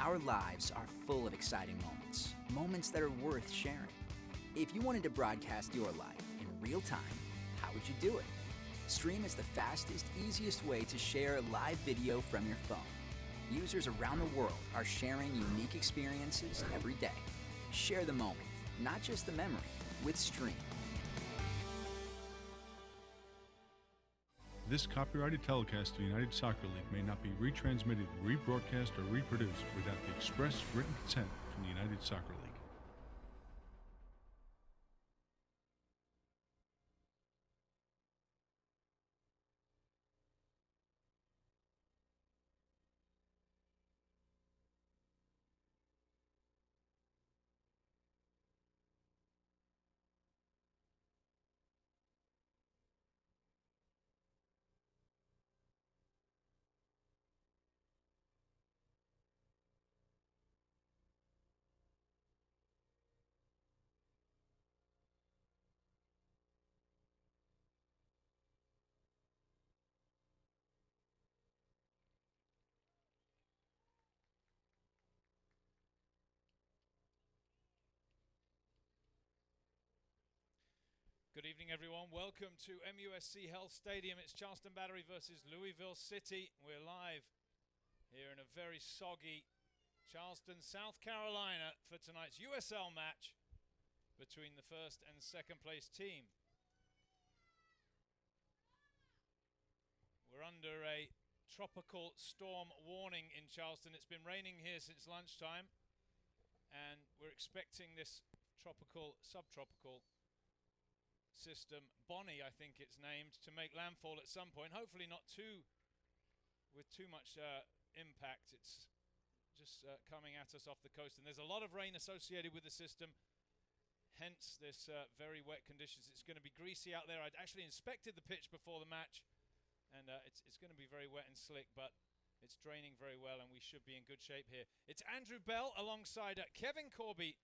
Our lives are full of exciting moments, moments that are worth sharing. If you wanted to broadcast your life in real time, how would you do it? Stream is the fastest, easiest way to share live video from your phone. Users around the world are sharing unique experiences every day. Share the moment, not just the memory, with Stream. This copyrighted telecast of the United Soccer League may not be retransmitted, rebroadcast, or reproduced without the express written consent from the United Soccer League. Good evening, everyone. Welcome to MUSC Health Stadium. It's Charleston Battery versus Louisville City. We're live here in a very soggy Charleston, South Carolina for tonight's USL match between the first and second place team. We're under a tropical storm warning in Charleston. It's been raining here since lunchtime, and we're expecting this subtropical system, Bonnie I think it's named, to make landfall at some point. Hopefully not with too much impact. It's just coming at us off the coast, and there's a lot of rain associated with the system, hence this very wet conditions. It's going to be greasy out there. I'd actually inspected the pitch before the match, and it's going to be very wet and slick, but it's draining very well, and we should be in good shape here. It's Andrew Bell alongside Kevin Corby,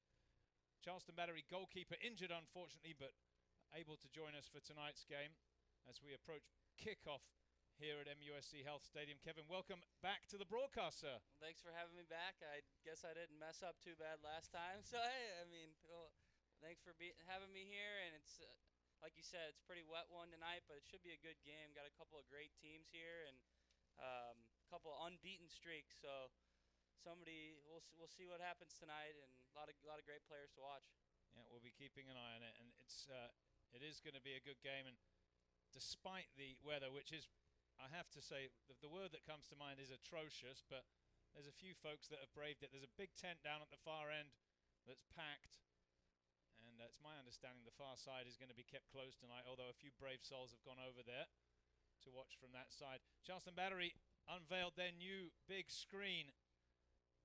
Charleston Battery goalkeeper, injured unfortunately, but able to join us for tonight's game as we approach kickoff here at MUSC Health Stadium. Kevin, welcome back to the broadcast, sir. Well, thanks for having me back. I guess I didn't mess up too bad last time. So, hey, thanks for having me here. And it's, like you said, it's a pretty wet one tonight, but it should be a good game. Got a couple of great teams here and a couple of unbeaten streaks. So, we'll see what happens tonight, and a lot of great players to watch. Yeah, we'll be keeping an eye on it, and it is going to be a good game. And despite the weather, which is, I have to say, the word that comes to mind is atrocious, but there's a few folks that have braved it. There's a big tent down at the far end that's packed, and it's my understanding the far side is going to be kept closed tonight, although a few brave souls have gone over there to watch from that side. Charleston Battery unveiled their new big screen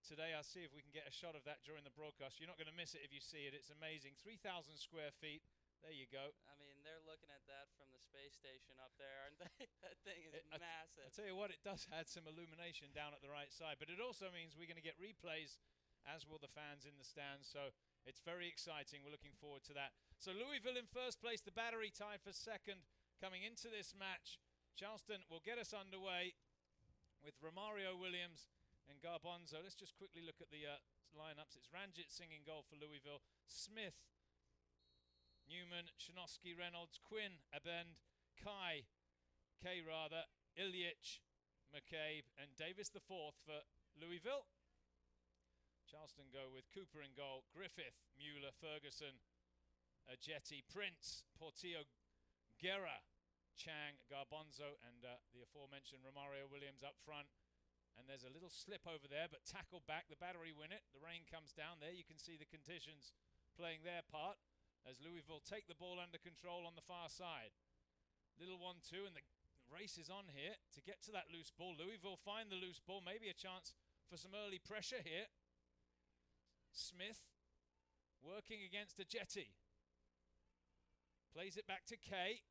today. I'll see if we can get a shot of that during the broadcast. You're not going to miss it if you see it. It's amazing. 3,000 square feet. There you go. I mean, they're looking at that from the space station up there, aren't they? That thing is massive. I tell you what, it does add some illumination down at the right side, but it also means we're going to get replays, as will the fans in the stands, so it's very exciting. We're looking forward to that. So Louisville in first place, the Battery tied for second coming into this match. Charleston will get us underway with Romario Williams and Garbanzo. Let's just quickly look at the lineups. It's Ranjit singing goal for Louisville, Smith, Newman, Shinosky, Reynolds, Quinn, Abend, Ilyich, McCabe, and Davis the fourth for Louisville. Charleston go with Cooper in goal, Griffith, Mueller, Ferguson, Jetty, Prince, Portillo, Guerra, Chang, Garbanzo, and the aforementioned Romario Williams up front. And there's a little slip over there, but tackled back. The Battery win it. The rain comes down there. You can see the conditions playing their part as Louisville take the ball under control on the far side. Little 1-2, and the race is on here to get to that loose ball. Louisville find the loose ball, maybe a chance for some early pressure here. Smith working against a Jetty. Plays it back to Kay.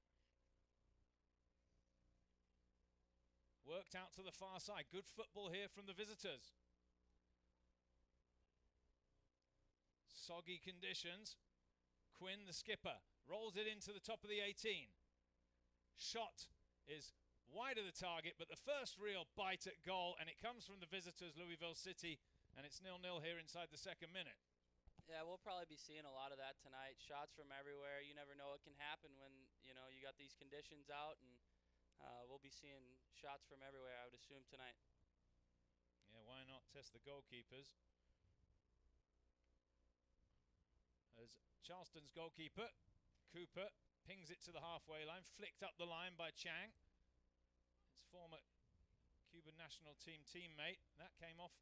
Worked out to the far side. Good football here from the visitors. Soggy conditions. Quinn, the skipper, rolls it into the top of the 18. Shot is wide of the target, but the first real bite at goal, and it comes from the visitors, Louisville City, And it's 0-0 here inside the second minute. Yeah, we'll probably be seeing a lot of that tonight. Shots from everywhere. You never know what can happen when, you got these conditions out, and we'll be seeing shots from everywhere, I would assume, tonight. Yeah, why not test the goalkeepers? As Charleston's goalkeeper, Cooper, pings it to the halfway line, flicked up the line by Chang. His former Cuban national team teammate. That came off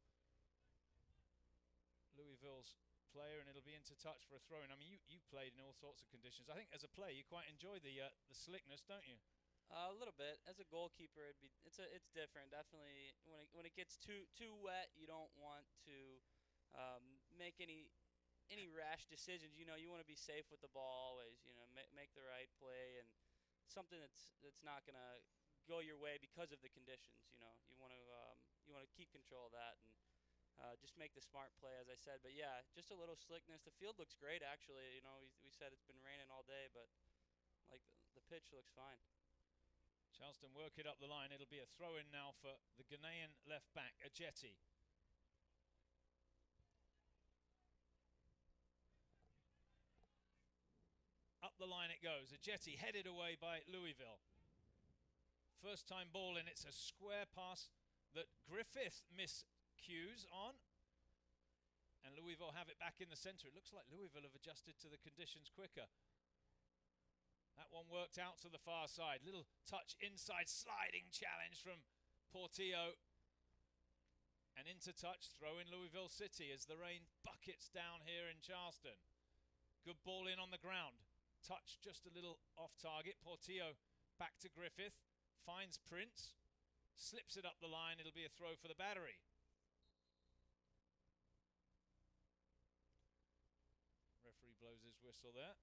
Louisville's player, and it'll be into touch for a throw-in. I mean, you played in all sorts of conditions. I think as a player you quite enjoy the slickness, don't you? A little bit. As a goalkeeper, it's different. Definitely, when it gets too wet, you don't want to make any rash decisions. You want to be safe with the ball always. Make the right play, and something that's not gonna go your way because of the conditions. You want to keep control of that and just make the smart play, as I said. But yeah, just a little slickness. The field looks great, actually. We said it's been raining all day, but like the pitch looks fine. Charleston work it up the line. It'll be a throw-in now for the Ghanaian left back, Ajeti. Up the line it goes. Ajeti headed away by Louisville. First time ball in. It's a square pass that Griffith miscues on. And Louisville have it back in the centre. It looks like Louisville have adjusted to the conditions quicker. That one worked out to the far side. Little touch inside, sliding challenge from Portillo. And into touch, throw in Louisville City as the rain buckets down here in Charleston. Good ball in on the ground. Touch just a little off target. Portillo back to Griffith. Finds Prince. Slips it up the line. It'll be a throw for the Battery. Referee blows his whistle there.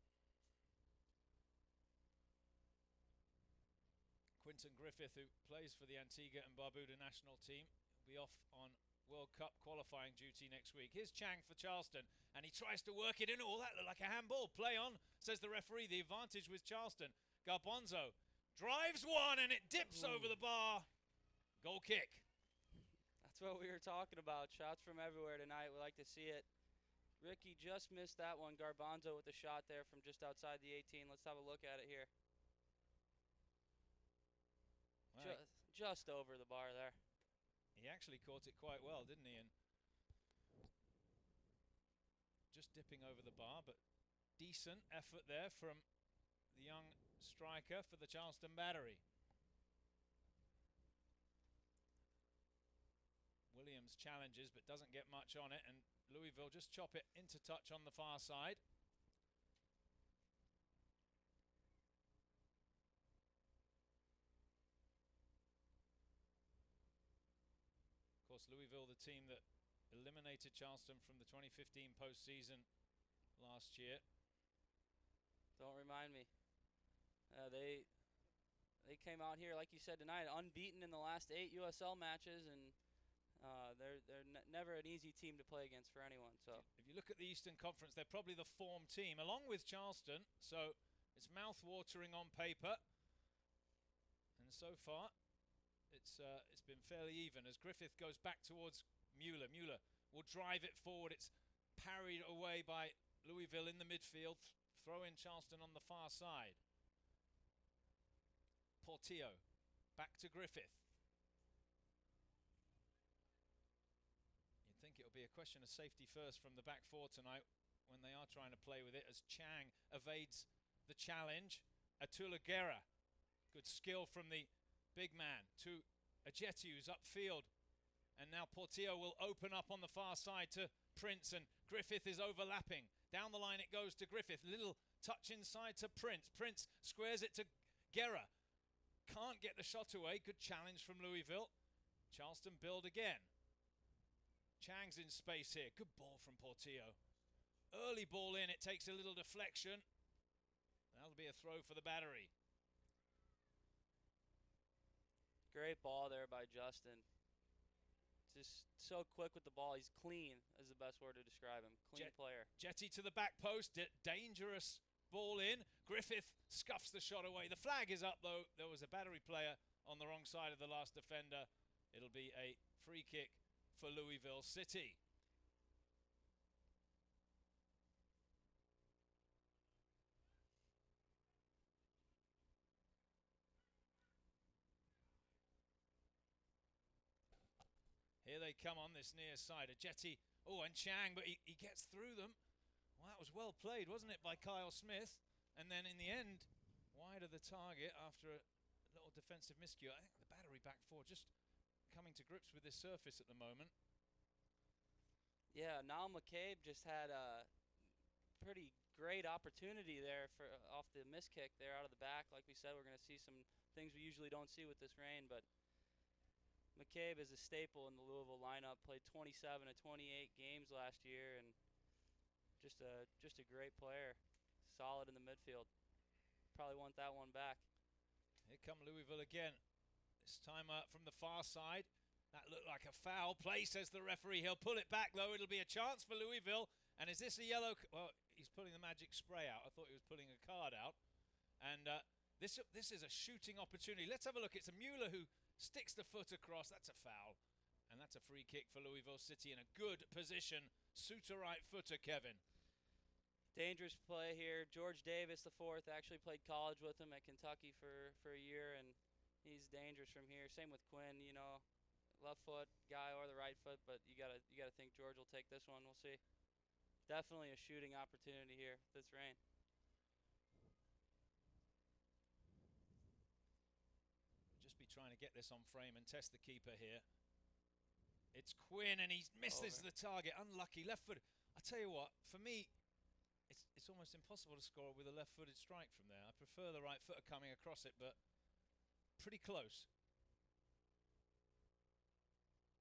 Quinton Griffith, who plays for the Antigua and Barbuda national team, will be off on World Cup qualifying duty next week. Here's Chang for Charleston, and he tries to work it in. Oh, that looked like a handball. Play on, says the referee. The advantage with Charleston. Garbanzo drives one, and it dips over the bar. Goal kick. That's what we were talking about. Shots from everywhere tonight. We like to see it. Ricky just missed that one. Garbanzo with a shot there from just outside the 18. Let's have a look at it here. Right. Just over the bar there. He actually caught it quite well, didn't he? And just dipping over the bar, but decent effort there from the young striker for the Charleston Battery. Williams challenges but doesn't get much on it, and Louisville just chop it into touch on the far side. Of course, Louisville, the team that eliminated Charleston from the 2015 postseason last year. Don't remind me. They came out here, like you said tonight, unbeaten in the last 8 USL matches, and they're never an easy team to play against for anyone. So if you look at the Eastern Conference, they're probably the form team, along with Charleston. So it's mouth-watering on paper, and so far it's been fairly even as Griffith goes back towards Mueller. Mueller will drive it forward. It's parried away by Louisville in the midfield. Throw in Charleston on the far side. Portillo back to Griffith. You'd think it'll be a question of safety first from the back four tonight when they are trying to play with it, as Chang evades the challenge. Atula Guerra, good skill from the big man to Ajeti, who's upfield. And now Portillo will open up on the far side to Prince, and Griffith is overlapping. Down the line it goes to Griffith. Little touch inside to Prince. Prince squares it to Guerra. Can't get the shot away. Good challenge from Louisville. Charleston build again. Chang's in space here. Good ball from Portillo. Early ball in. It takes a little deflection. That'll be a throw for the Battery. great ball there by Justin. Just so quick with the ball. He's clean is the best word to describe him. Clean player. Jetty to the back post. Dangerous ball in. Griffith scuffs the shot away. The flag is up, though. There was a Battery player on the wrong side of the last defender. It'll be a free kick for Louisville City. Here they come on this near side. Ajeti, and Chang, but he gets through them. Well, that was well played, wasn't it, by Kyle Smith? And then in the end, wide of the target after a little defensive miscue. I think the battery back four just coming to grips with this surface at the moment. Yeah, Niall McCabe just had a pretty great opportunity there for off the miss kick there out of the back. Like we said, we're going to see some things we usually don't see with this rain, but McCabe is a staple in the Louisville lineup. Played 27 of 28 games last year, and just a great player. Solid in the midfield. Probably want that one back. Here come Louisville again. This time from the far side. That looked like a foul play, says the referee. He'll pull it back, though. It'll be a chance for Louisville. And is this a yellow? Well, he's pulling the magic spray out. I thought he was pulling a card out. And this is a shooting opportunity. Let's have a look. It's a Mueller who sticks the foot across. That's a foul. And that's a free kick for Louisville City in a good position. Suitor right footer, Kevin. Dangerous play here. George Davis, the fourth, actually played college with him at Kentucky for a year, and he's dangerous from here. Same with Quinn, left foot guy or the right foot, but you gotta think George will take this one. We'll see. Definitely a shooting opportunity here. This rain. Just be trying to get this on frame and test the keeper here. It's Quinn, and he misses the target. Unlucky left foot. I tell you what, for me, it's almost impossible to score with a left-footed strike from there. I prefer the right footer coming across it, but pretty close.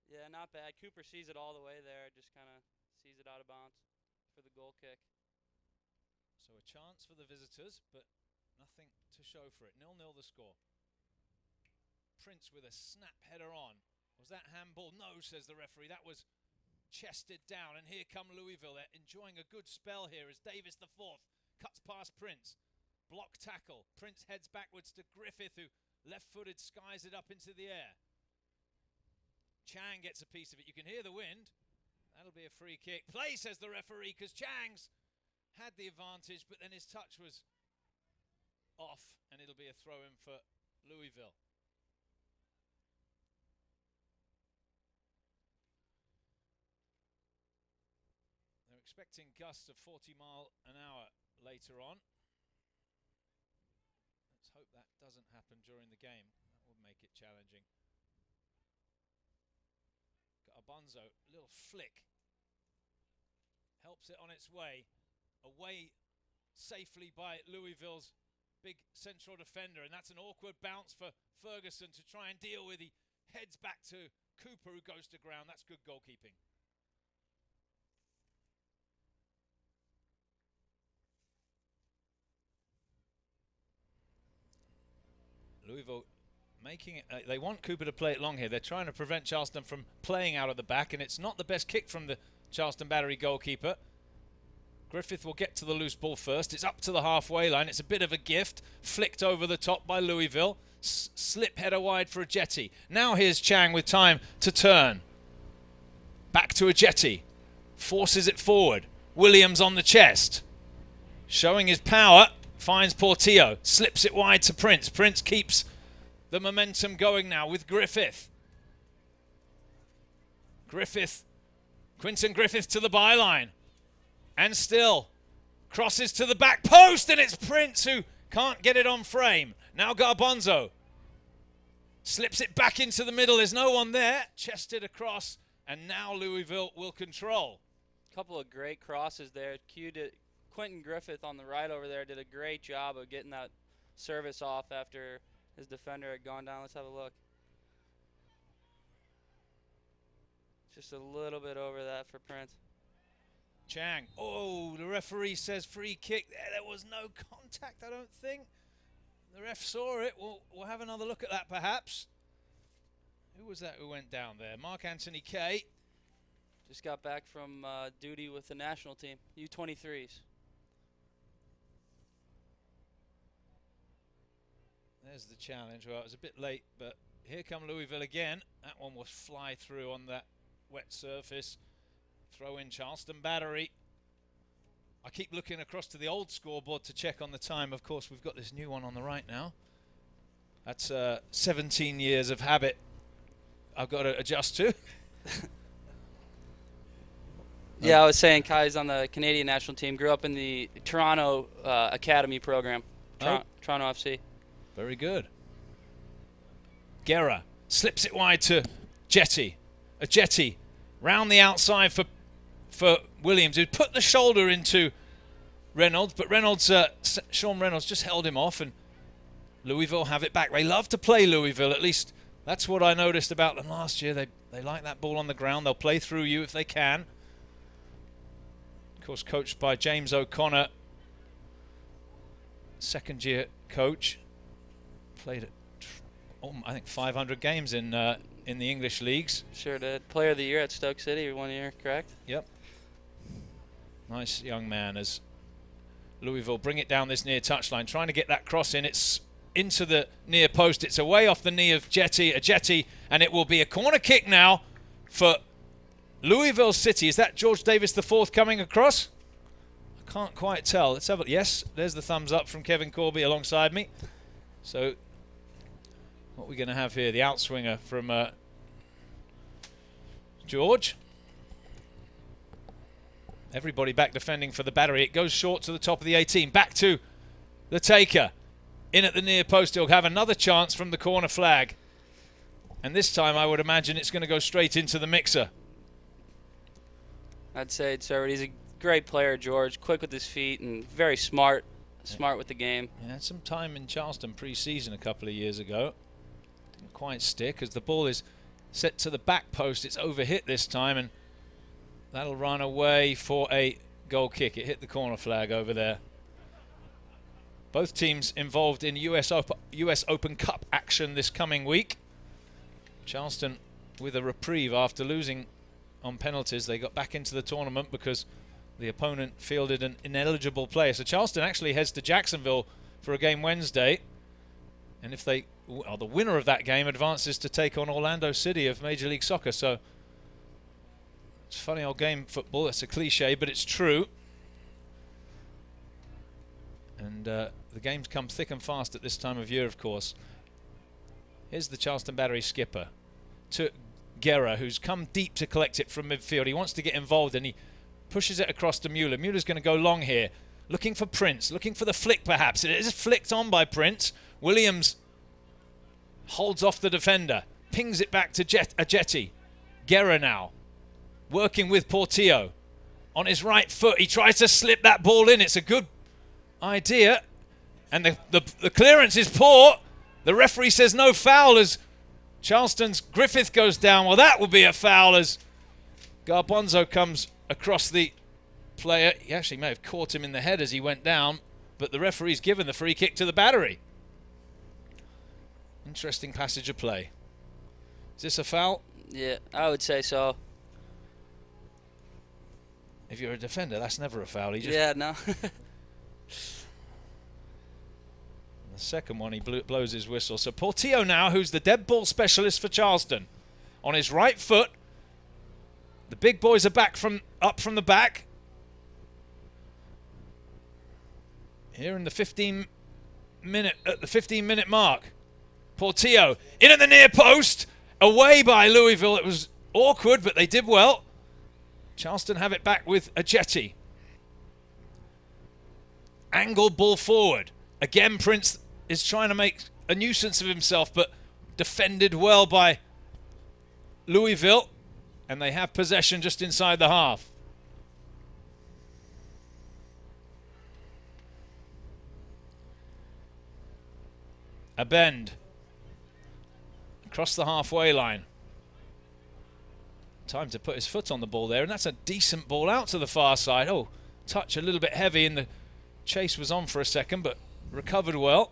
Yeah, not bad. Cooper sees it all the way there. Just kind of sees it out of bounds for the goal kick. So a chance for the visitors, but nothing to show for it. 0-0 the score. Prince with a snap header on. Was that handball? No, says the referee. That was chested down, and here come Louisville. They're enjoying a good spell here as Davis the fourth cuts past Prince. Block tackle. Prince heads backwards to Griffith, who left-footed skies it up into the air. Chang gets a piece of it. You can hear the wind. That'll be a free kick. Play, says the referee, because Chang's had the advantage, but then his touch was off, and it'll be a throw-in for Louisville. Expecting gusts of 40 miles an hour later on. Let's hope that doesn't happen during the game. That would make it challenging. Got a Bonzo, little flick. Helps it on its way. Away safely by Louisville's big central defender. And that's an awkward bounce for Ferguson to try and deal with. He heads back to Cooper, who goes to ground. That's good goalkeeping. Louisville making it, they want Cooper to play it long here. They're trying to prevent Charleston from playing out of the back, and it's not the best kick from the Charleston Battery goalkeeper. Griffith will get to the loose ball first. It's up to the halfway line. It's a bit of a gift. Flicked over the top by Louisville. Slip header wide for Ajeti. Now here's Chang with time to turn. Back to Ajeti. Forces it forward. Williams on the chest. Showing his power. Finds Portillo, slips it wide to Prince. Prince keeps the momentum going now with Griffith. Quinton Griffith to the byline. And still crosses to the back post, and it's Prince who can't get it on frame. Now Garbanzo slips it back into the middle. There's no one there. Chested across, and now Louisville will control. Couple of great crosses there. Quentin Griffith on the right over there did a great job of getting that service off after his defender had gone down. Let's have a look. Just a little bit over that for Prince. Chang. Oh, the referee says free kick. There was no contact, I don't think. The ref saw it. We'll have another look at that perhaps. Who was that who went down there? Mark Anthony Kay. Just got back from duty with the national team, U23s. There's the challenge. Well, it was a bit late, but here come Louisville again. That one was fly through on that wet surface. Throw in Charleston Battery. I keep looking across to the old scoreboard to check on the time. Of course, we've got this new one on the right now. That's 17 years of habit I've got to adjust to. Yeah, I was saying Kai's on the Canadian national team. Grew up in the Toronto Academy program, Toronto FC. Very good. Guerra slips it wide to Jetty. A Jetty round the outside for Williams, who put the shoulder into Reynolds, but Sean Reynolds just held him off, and Louisville have it back. They love to play Louisville, at least that's what I noticed about them last year. They like that ball on the ground. They'll play through you if they can. Of course, coached by James O'Connor, second-year coach. Played at, I think, 500 games in the English leagues. Sure did. Player of the year at Stoke City 1 year, correct? Yep. Nice young man as Louisville bring it down this near touchline, trying to get that cross in. It's into the near post. It's away off the knee of Jetty, and it will be a corner kick now for Louisville City. Is that George Davis IV coming across? I can't quite tell. Let's have a... Yes, there's the thumbs up from Kevin Corby alongside me. So what are we going to have here? The outswinger from George. Everybody back defending for the Battery. It goes short to the top of the 18. Back to the taker. In at the near post. He'll have another chance from the corner flag. And this time I would imagine it's going to go straight into the mixer. I'd say it's already. He's a great player, George. Quick with his feet and very smart with the game. He had some time in Charleston pre-season a couple of years ago. Didn't quite stick as the ball is set to the back post. It's overhit this time, and that'll run away for a goal kick. It hit the corner flag over there. Both teams involved in US Open Cup action this coming week. Charleston with a reprieve after losing on penalties. They got back into the tournament because the opponent fielded an ineligible player. So Charleston actually heads to Jacksonville for a game Wednesday. And if the winner of that game advances to take on Orlando City of Major League Soccer. So it's a funny old game, football. It's a cliche, but it's true. And the games come thick and fast at this time of year, of course. Here's the Charleston Battery skipper to Guerra, who's come deep to collect it from midfield. He wants to get involved, and he pushes it across to Mueller. Mueller's going to go long here, looking for Prince, looking for the flick perhaps. It is flicked on by Prince. Williams holds off the defender, pings it back to Jetty. Guerra now, working with Portillo. On his right foot, he tries to slip that ball in. It's a good idea, and the clearance is poor. The referee says no foul as Charleston's Griffith goes down. Well, that will be a foul as Garbanzo comes across the player. He actually may have caught him in the head as he went down, but the referee's given the free kick to the Battery. Interesting passage of play. Is this a foul? Yeah, I would say so. If you're a defender, that's never a foul. Yeah, no. The second one, he blows his whistle. So Portillo now, who's the dead ball specialist for Charleston, on his right foot. The big boys are up from the back. Here in the 15-minute mark. Portillo in at the near post, away by Louisville. It was awkward, but they did well. Charleston have it back with a Jetty. Angled ball forward. Again, Prince is trying to make a nuisance of himself, but defended well by Louisville, and they have possession just inside the half. A bend across the halfway line. Time to put his foot on the ball there, and that's a decent ball out to the far side. Oh, touch a little bit heavy, and the chase was on for a second, but recovered well.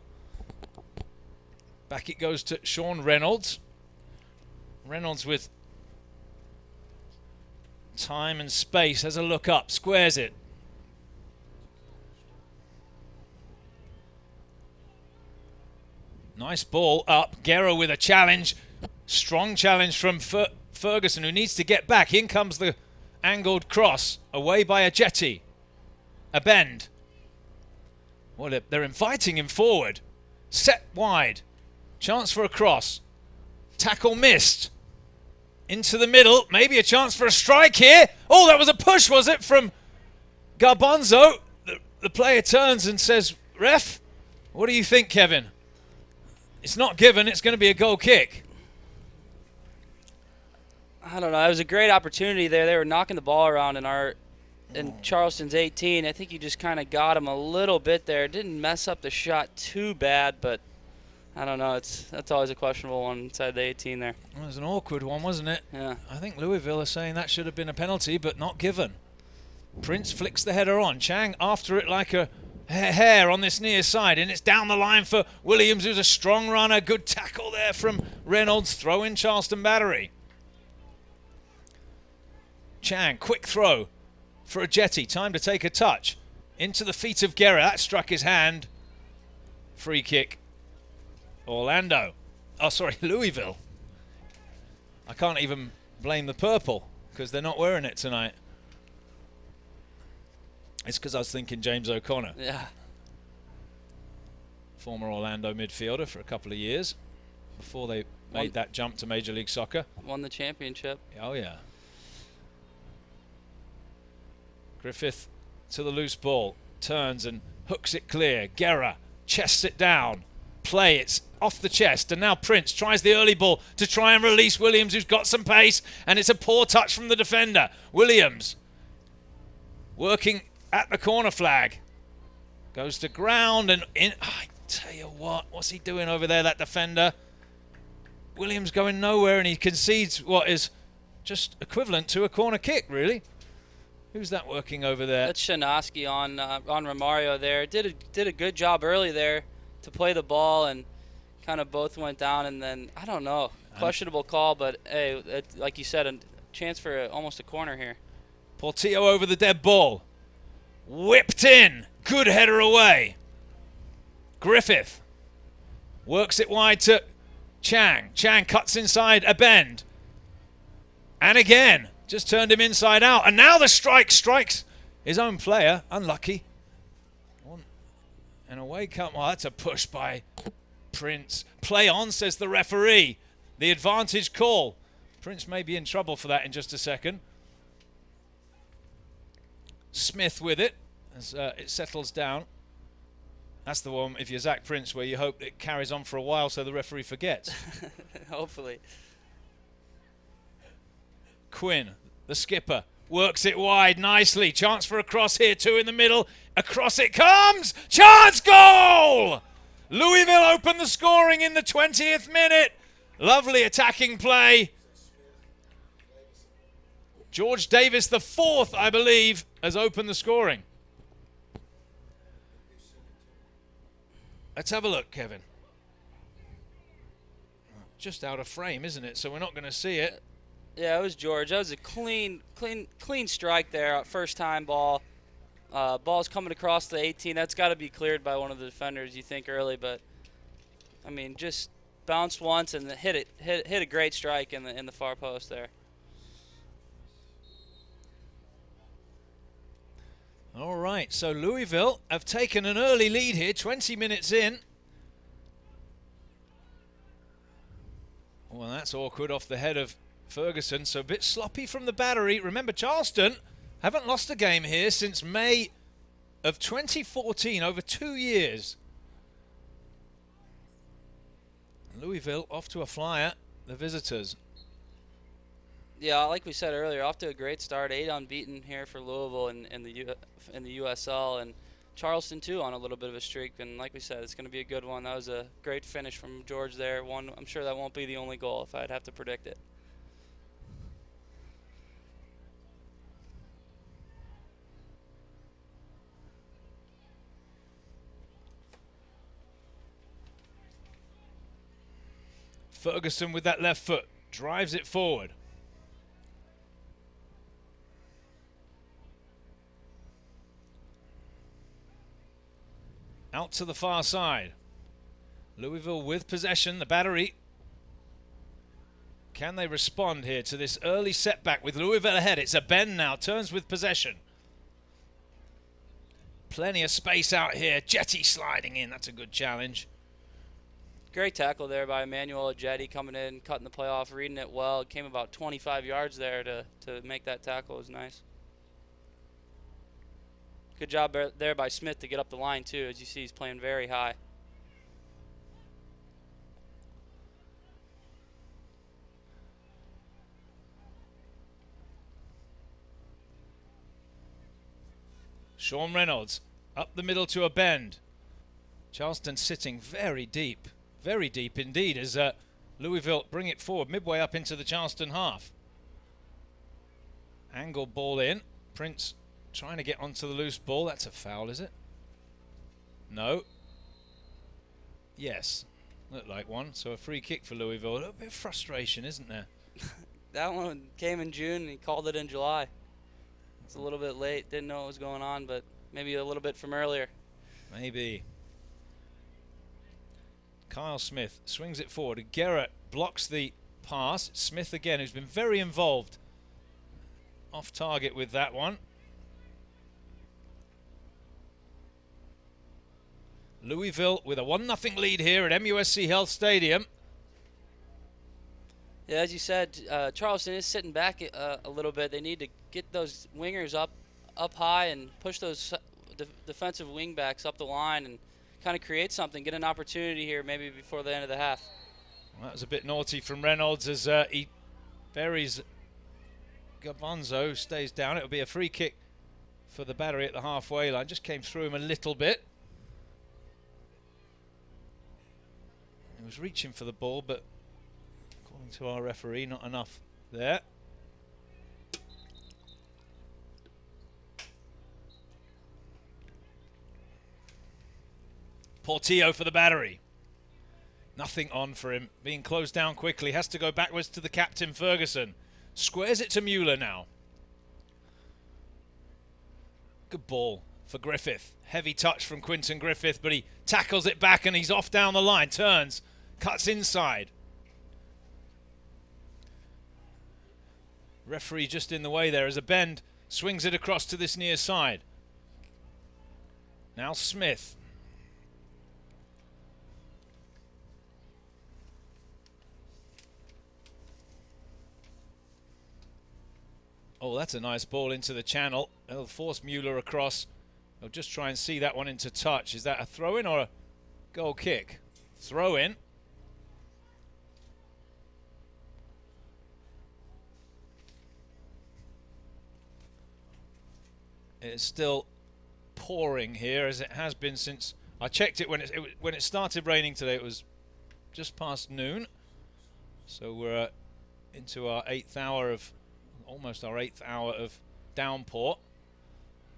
Back it goes to Sean Reynolds. Reynolds with time and space, has a look up, squares it. Nice ball up. Guerra with a challenge. Strong challenge from Ferguson, who needs to get back. In comes the angled cross, away by a Jetty. A bend. Well, they're inviting him forward. Set wide. Chance for a cross. Tackle missed. into the middle. Maybe a chance for a strike here. Oh, that was a push, was it, from Garbanzo? The player turns and says, "Ref, what do you think, Kevin?" It's not given. It's going to be a goal kick. I don't know. It was a great opportunity there. They were knocking the ball around in Charleston's 18. I think you just kind of got him a little bit there. Didn't mess up the shot too bad, but I don't know. That's always a questionable one inside the 18 there. Well, it was an awkward one, wasn't it? Yeah. I think Louisville are saying that should have been a penalty, but not given. Prince flicks the header on. Chang after it like a hare on this near side, and it's down the line for Williams, who's a strong runner. Good tackle there from Reynolds. Throw in Charleston Battery. Chang, quick throw for a Jetty. Time to take a touch. Into the feet of Guerra. That struck his hand. Free kick. Orlando. Oh, sorry, Louisville. I can't even blame the purple because they're not wearing it tonight. It's because I was thinking James O'Connor. Yeah. Former Orlando midfielder for a couple of years before they made that jump to Major League Soccer. Won the championship. Oh, yeah. Griffith to the loose ball. Turns and hooks it clear. Guerra chests it down. Play, it's off the chest. And now Prince tries the early ball to try and release Williams, who's got some pace. And it's a poor touch from the defender. Williams working at the corner flag. Goes to ground and in. I tell you what, what's he doing over there, that defender? Williams going nowhere, and he concedes what is just equivalent to a corner kick, really. Who's that working over there? That's Shanoski on Romario there. Did a good job early there to play the ball, and kind of both went down, and then, I don't know, questionable call, but hey, like you said, a chance for almost a corner here. Portillo over the dead ball. Whipped in. Good header away. Griffith works it wide to Chang. Chang cuts inside a bend. And again, just turned him inside out. And now the strikes his own player. Unlucky. And away come. Oh, that's a push by Prince. Play on, says the referee. The advantage call. Prince may be in trouble for that in just a second. Smith with it as it settles down. That's the one, if you're Zach Prince, where you hope it carries on for a while so the referee forgets. Hopefully. Quinn, the skipper, works it wide nicely. Chance for a cross here, two in the middle. Across it comes! Chance, goal! Louisville open the scoring in the 20th minute. Lovely attacking play. George Davis, the fourth, I believe, has opened the scoring. Let's have a look, Kevin. Just out of frame, isn't it? So we're not going to see it. Yeah, it was George. That was a clean strike there. First time ball. Ball's coming across the 18. That's got to be cleared by one of the defenders, you think, early. But I mean, just bounced once and hit a great strike in the far post there. All right, so Louisville have taken an early lead here, 20 minutes in. Well, that's awkward off the head of Ferguson, so a bit sloppy from the Battery. Remember, Charleston haven't lost a game here since May of 2014, over 2 years. Louisville off to a flyer, the visitors. Yeah, like we said earlier, off to a great start. 8 unbeaten here for Louisville in the USL, and Charleston too on a little bit of a streak. And like we said, it's going to be a good one. That was a great finish from George there. I'm sure that won't be the only goal if I'd have to predict it. Ferguson with that left foot drives it forward. Out to the far side. Louisville with possession, the Battery. Can they respond here to this early setback with Louisville ahead? It's a bend now, turns with possession. Plenty of space out here. Jetty sliding in, that's a good challenge. Great tackle there by Emmanuel Ajeti, coming in, cutting the play off, reading it well. It came about 25 yards there to make that tackle. It was nice. Good job there by Smith to get up the line, too. As you see, he's playing very high. Sean Reynolds up the middle to a bend. Charleston sitting very deep indeed as Louisville bring it forward midway up into the Charleston half. Angle ball in. Prince trying to get onto the loose ball. That's a foul, is it? No. Yes. Looked like one. So a free kick for Louisville. A little bit of frustration, isn't there? That one came in June and he called it in July. It's a little bit late. Didn't know what was going on, but maybe a little bit from earlier. Maybe. Kyle Smith swings it forward. Garrett blocks the pass. Smith again, who's been very involved. Off target with that one. Louisville with a 1-0 lead here at MUSC Health Stadium. Yeah, as you said, Charleston is sitting back a little bit. They need to get those wingers up high and push those defensive wing backs up the line and kind of create something, get an opportunity here maybe before the end of the half. Well, that was a bit naughty from Reynolds as he buries Gabonzo, stays down. It'll be a free kick for the Battery at the halfway line. Just came through him a little bit. He was reaching for the ball, but according to our referee, not enough there. Portillo for the Battery. Nothing on for him. Being closed down quickly. Has to go backwards to the captain, Ferguson. Squares it to Mueller now. Good ball for Griffith. Heavy touch from Quinton Griffith, but he tackles it back and he's off down the line. Turns. Cuts inside. Referee just in the way there as a bend. Swings it across to this near side. Now Smith. Oh, that's a nice ball into the channel. It'll force Mueller across. They'll just try and see that one into touch. Is that a throw-in or a goal kick? Throw-in. It's still pouring here as it has been since I checked it when it started raining today. It was just past noon. So we're into our almost our eighth hour of downpour.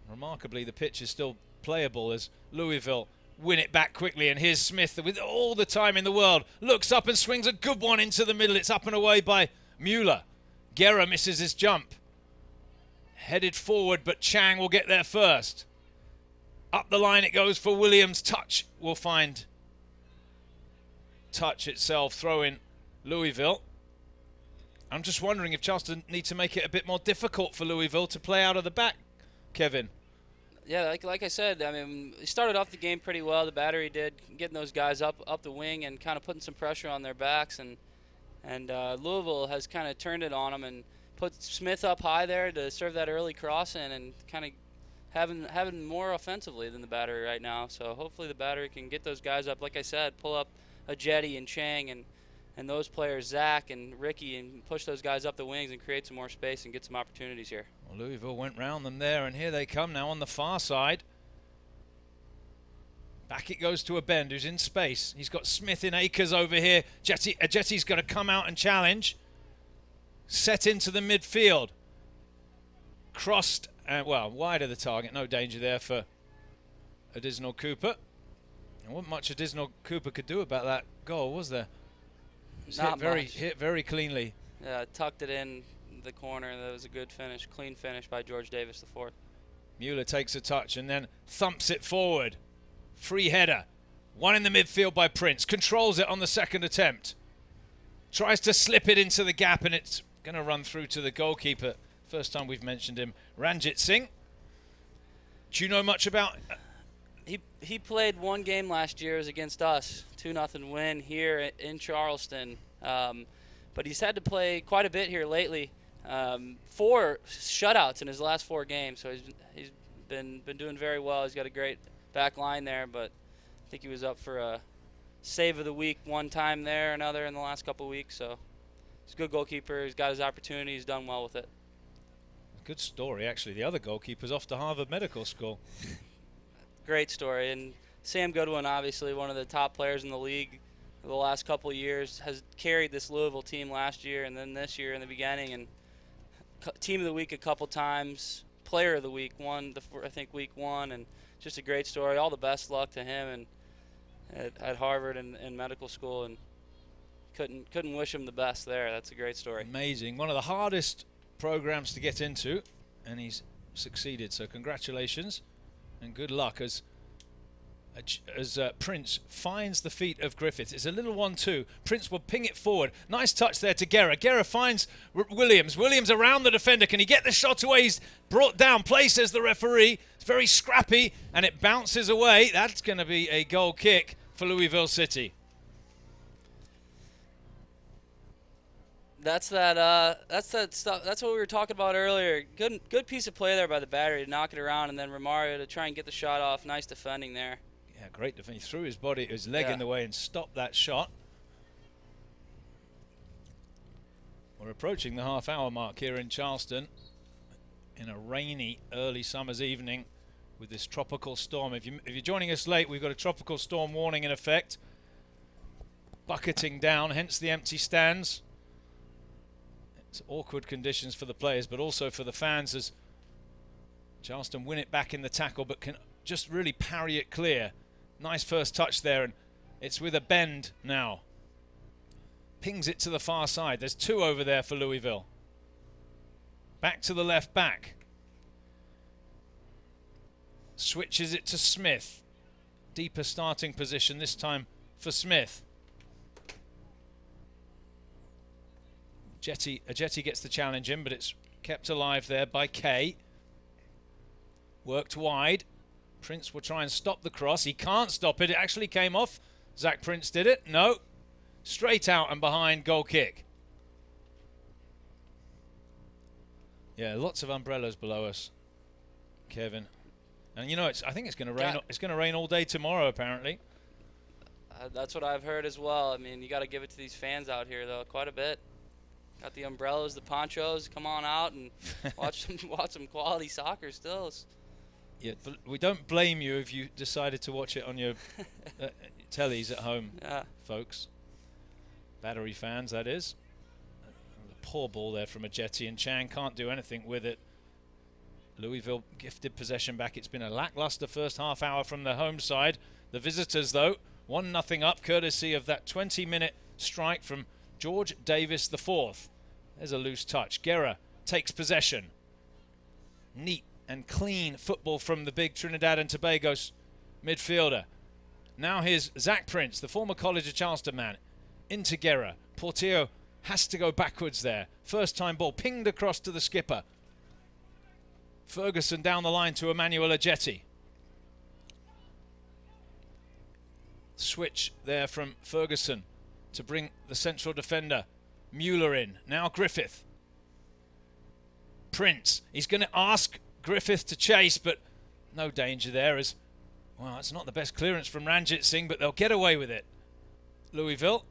Remarkably, the pitch is still playable as Louisville win it back quickly, and here's Smith with all the time in the world, looks up and swings a good one into the middle. It's up and away by Mueller. Guerra misses his jump. Headed forward, but Chang will get there first. Up the line it goes for Williams. Touch will find touch itself, throw in Louisville. I'm just wondering if Charleston need to make it a bit more difficult for Louisville to play out of the back, Kevin. Yeah, like I said, I mean, we started off the game pretty well. The Battery did, getting those guys up the wing and kind of putting some pressure on their backs. And Louisville has kind of turned it on them and put Smith up high there to serve that early cross in and kind of having more offensively than the Battery right now. So hopefully the Battery can get those guys up. Like I said, pull up Ajeti and Chang and those players, Zach and Ricky, and push those guys up the wings and create some more space and get some opportunities here. Well, Louisville went round them there, and here they come now on the far side. Back it goes to a bend who's in space. He's got Smith in Akers over here. Ajeti's got to come out and challenge. Set into the midfield. Crossed, well, wide of the target. No danger there for Additional Cooper. There wasn't much Additional Cooper could do about that goal, was there? Hit very cleanly. Yeah, tucked it in the corner. That was a good finish, clean finish by George Davis IV. Mueller takes a touch and then thumps it forward. Free header. One in the midfield by Prince. Controls it on the second attempt. Tries to slip it into the gap and it's going to run through to the goalkeeper. First time we've mentioned him, Ranjit Singh. Do you know much about He played one game last year. It was against us, 2-0 win here in Charleston. But he's had to play quite a bit here lately. 4 shutouts in his last 4 games, so he's been doing very well. He's got a great back line there, but I think he was up for a save of the week one time there, another in the last couple of weeks. So he's a good goalkeeper. He's got his opportunity. He's done well with it. Good story, actually. The other goalkeeper's off to Harvard Medical School. Great story. And Sam Goodwin, obviously one of the top players in the league the last couple of years, has carried this Louisville team last year and then this year in the beginning, and team of the week a couple times, player of the week I think week 1, and just a great story. All the best luck to him and at Harvard and medical school, and couldn't wish him the best there. That's a great story. Amazing. One of the hardest programs to get into, and he's succeeded. So congratulations and good luck as Prince finds the feet of Griffith. It's a little 1-2. Prince will ping it forward. Nice touch there to Guerra. Guerra finds Williams. Williams around the defender. Can he get the shot away? He's brought down. Play, says the referee. It's very scrappy, and it bounces away. That's going to be a goal kick for Louisville City. That's that stuff. That's what we were talking about earlier. Good piece of play there by the battery to knock it around, and then Romario to try and get the shot off. Nice defending there. Yeah, great defending. He threw his leg in the way and stopped that shot. We're approaching the half-hour mark here in Charleston in a rainy early summer's evening with this tropical storm. If you're joining us late, we've got a tropical storm warning in effect, bucketing down, hence the empty stands. It's awkward conditions for the players, but also for the fans as Charleston win it back in the tackle, but can just really parry it clear. Nice first touch there, and it's with a bend now. Pings it to the far side. There's 2 over there for Louisville. Back to the left back. Switches it to Smith. Deeper starting position this time for Smith. Ajeti gets the challenge in, but it's kept alive there by Kay. Worked wide. Prince will try and stop the cross. He can't stop it. It actually came off. Zach Prince did it. No. Straight out and behind, goal kick. Yeah, lots of umbrellas below us, Kevin. And you know, I think it's going to rain. It's going to rain all day tomorrow, apparently. That's what I've heard as well. I mean, you got to give it to these fans out here, though, quite a bit. Got the umbrellas, the ponchos. Come on out and watch some quality soccer still. Yeah, but we don't blame you if you decided to watch it on your tellies at home, folks. Battery fans, that is. The poor ball there from Ajeti, and Chang can't do anything with it. Louisville gifted possession back. It's been a lackluster first half hour from the home side. The visitors, though, 1-0 up, courtesy of that 20-minute strike from George Davis IV. There's a loose touch. Guerra takes possession. Neat and clean football from the big Trinidad and Tobago midfielder. Now here's Zach Prince, the former College of Charleston man, into Guerra. Portillo has to go backwards there. First time ball pinged across to the skipper. Ferguson down the line to Emmanuel Ajeti. Switch there from Ferguson to bring the central defender Mueller in. Now Griffith. Prince. He's going to ask Griffith to chase, but no danger there as, well, it's not the best clearance from Ranjit Singh, but they'll get away with it. Louisville.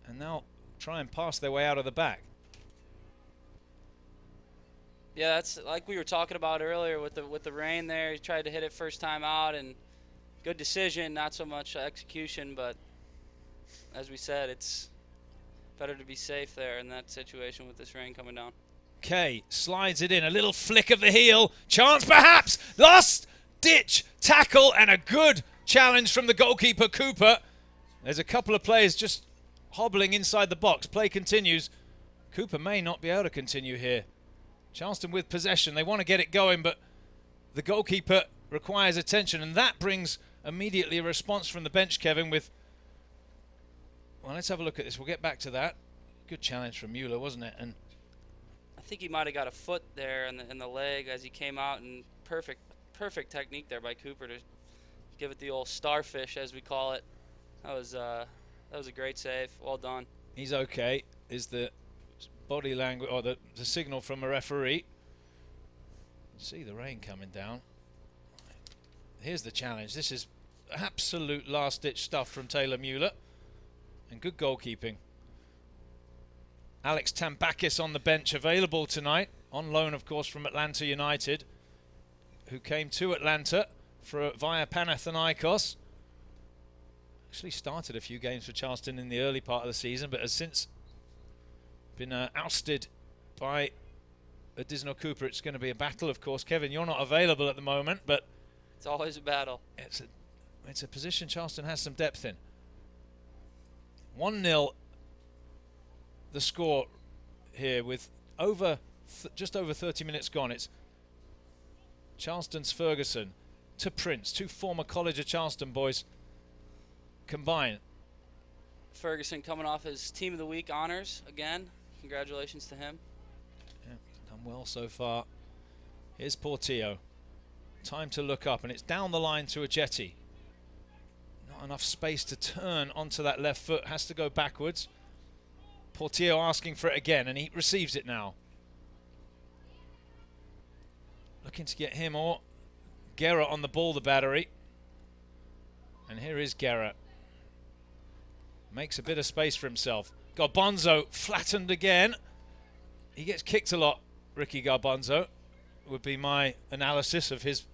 And they'll try and pass their way out of the back. Yeah, that's like we were talking about earlier with the rain there. He tried to hit it first time out, and good decision, not so much execution, but as we said, it's better to be safe there in that situation with this rain coming down. Kay slides it in, a little flick of the heel, chance perhaps, last ditch tackle, and a good challenge from the goalkeeper Cooper. There's a couple of players just hobbling inside the box. Play continues. Cooper may not be able to continue here. Charleston with possession. They want to get it going, but the goalkeeper requires attention, and that brings immediately a response from the bench, Kevin, with, well, let's have a look at this. We'll get back to that. Good challenge from Mueller, wasn't it? And I think he might have got a foot there in the leg as he came out, and perfect perfect technique there by Cooper to give it the old starfish, as we call it. That was a great save. Well done. He's okay. Is the body language or the signal from a referee? See the rain coming down. Here's the challenge. This is absolute last-ditch stuff from Taylor Mueller, and good goalkeeping. Alex Tambakis on the bench, available tonight, on loan, of course, from Atlanta United, who came to Atlanta via Panathinaikos. Actually started a few games for Charleston in the early part of the season, but has since been ousted by Adisno Cooper. It's going to be a battle, of course. Kevin, you're not available at the moment, but it's always a battle. It's a position Charleston has some depth in. 1-0 the score here with just over 30 minutes gone. It's Charleston's Ferguson to Prince, two former College of Charleston boys combine. Ferguson coming off his Team of the Week honors again. Congratulations to him. Yeah, he's done well so far. Here's Portillo. Time to look up, and it's down the line to Ajeti. Not enough space to turn onto that left foot. Has to go backwards. Portillo asking for it again, and he receives it now. Looking to get him or Guerra on the ball, the battery. And here is Guerra. Makes a bit of space for himself. Garbanzo flattened again. He gets kicked a lot, Ricky Garbanzo, would be my analysis of his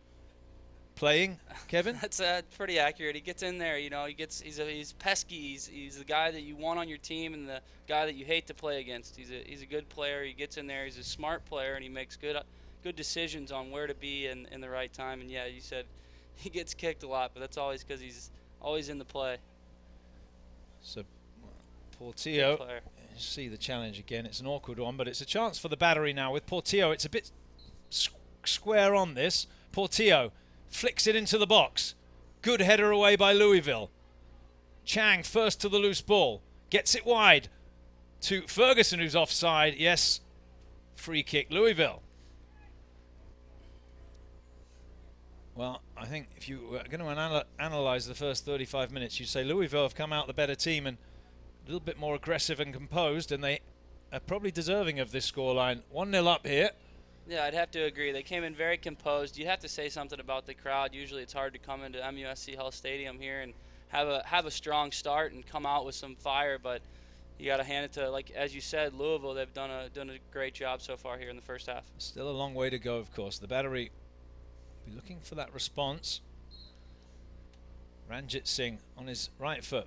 playing. Kevin? That's pretty accurate. He gets in there, you know, he's pesky. He's the guy that you want on your team and the guy that you hate to play against. He's a good player. He gets in there. He's a smart player, and he makes good decisions on where to be in the right time. And yeah, you said he gets kicked a lot, but that's always because he's always in the play. So Portillo, you see the challenge again. It's an awkward one, but it's a chance for the battery now with Portillo. It's a bit square on this. Portillo flicks it into the box. Good header away by Louisville. Chang first to the loose ball. Gets it wide to Ferguson, who's offside. Yes, free kick, Louisville. Well, I think if you were going to analyse the first 35 minutes, you'd say Louisville have come out the better team and a little bit more aggressive and composed, and they are probably deserving of this scoreline. 1-0 up here. Yeah, I'd have to agree. They came in very composed. You have to say something about the crowd. Usually it's hard to come into MUSC Health Stadium here and have a strong start and come out with some fire, but you got to hand it to, like as you said, Louisville. They've done a great job so far here in the first half. Still a long way to go, of course. The battery will be looking for that response. Ranjit Singh on his right foot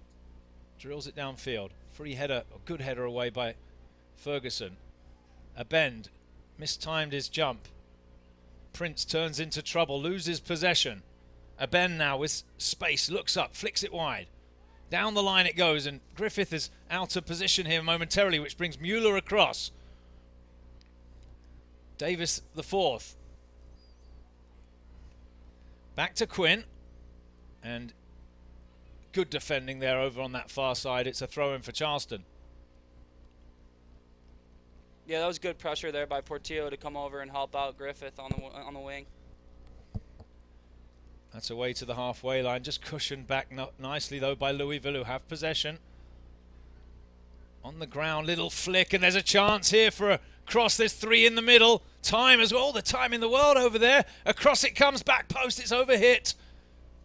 drills it downfield. Free header, or good header away by Ferguson. A bend. Mistimed his jump. Prince turns into trouble, loses possession. A bend now with space, looks up, flicks it wide. Down the line it goes, and Griffith is out of position here momentarily, which brings Mueller across. Davis the fourth. Back to Quinn. And good defending there over on that far side. It's a throw-in for Charleston. Yeah, that was good pressure there by Portillo to come over and help out Griffith on the wing. That's away to the halfway line, just cushioned back nicely though by Louisville, who have possession. On the ground, little flick, and there's a chance here for a cross. There's three in the middle. Time as well, the time in the world over there. Across it comes, back post, it's over hit.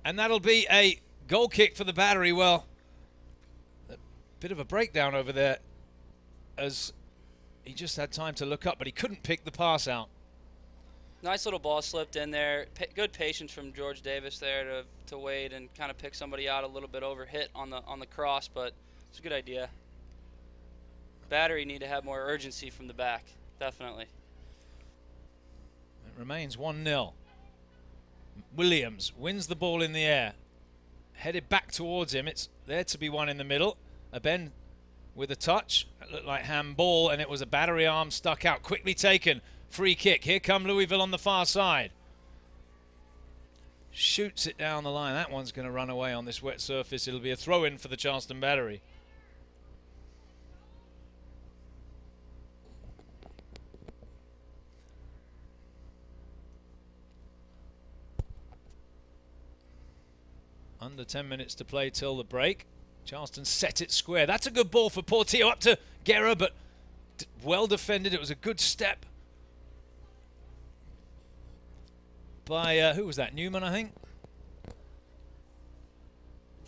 And that'll be a goal kick for the battery. Well, a bit of a breakdown over there as he just had time to look up, but he couldn't pick the pass out. Nice little ball slipped in there. Good patience from George Davis there to wait and kind of pick somebody out a little bit over hit on the cross, but it's a good idea. Battery need to have more urgency from the back, definitely. It remains 1-0. Williams wins the ball in the air. Headed back towards him. It's there to be one in the middle. A bend with a touch. It looked like handball, and it was a battery arm stuck out. Quickly taken. Free kick. Here come Louisville on the far side. Shoots it down the line. That one's going to run away on this wet surface. It'll be a throw-in for the Charleston battery. Under 10 minutes to play till the break. Charleston set it square. That's a good ball for Portillo up to Guerra, but well defended. It was a good step by, who was that? Newman, I think? I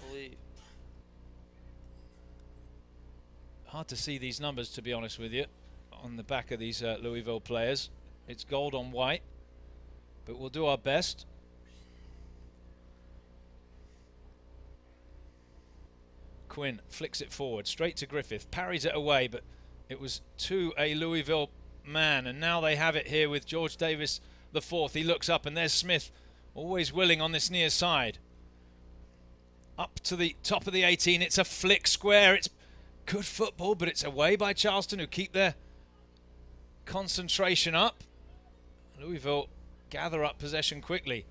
believe. Hard to see these numbers, to be honest with you, on the back of these Louisville players. It's gold on white, but we'll do our best. Quinn flicks it forward, straight to Griffith, parries it away, but it was to a Louisville man, and now they have it here with George Davis the fourth. He looks up, and there's Smith, always willing on this near side. Up to the top of the 18, it's a flick square. It's good football, but it's away by Charleston, who keep their concentration up. Louisville gather up possession quickly.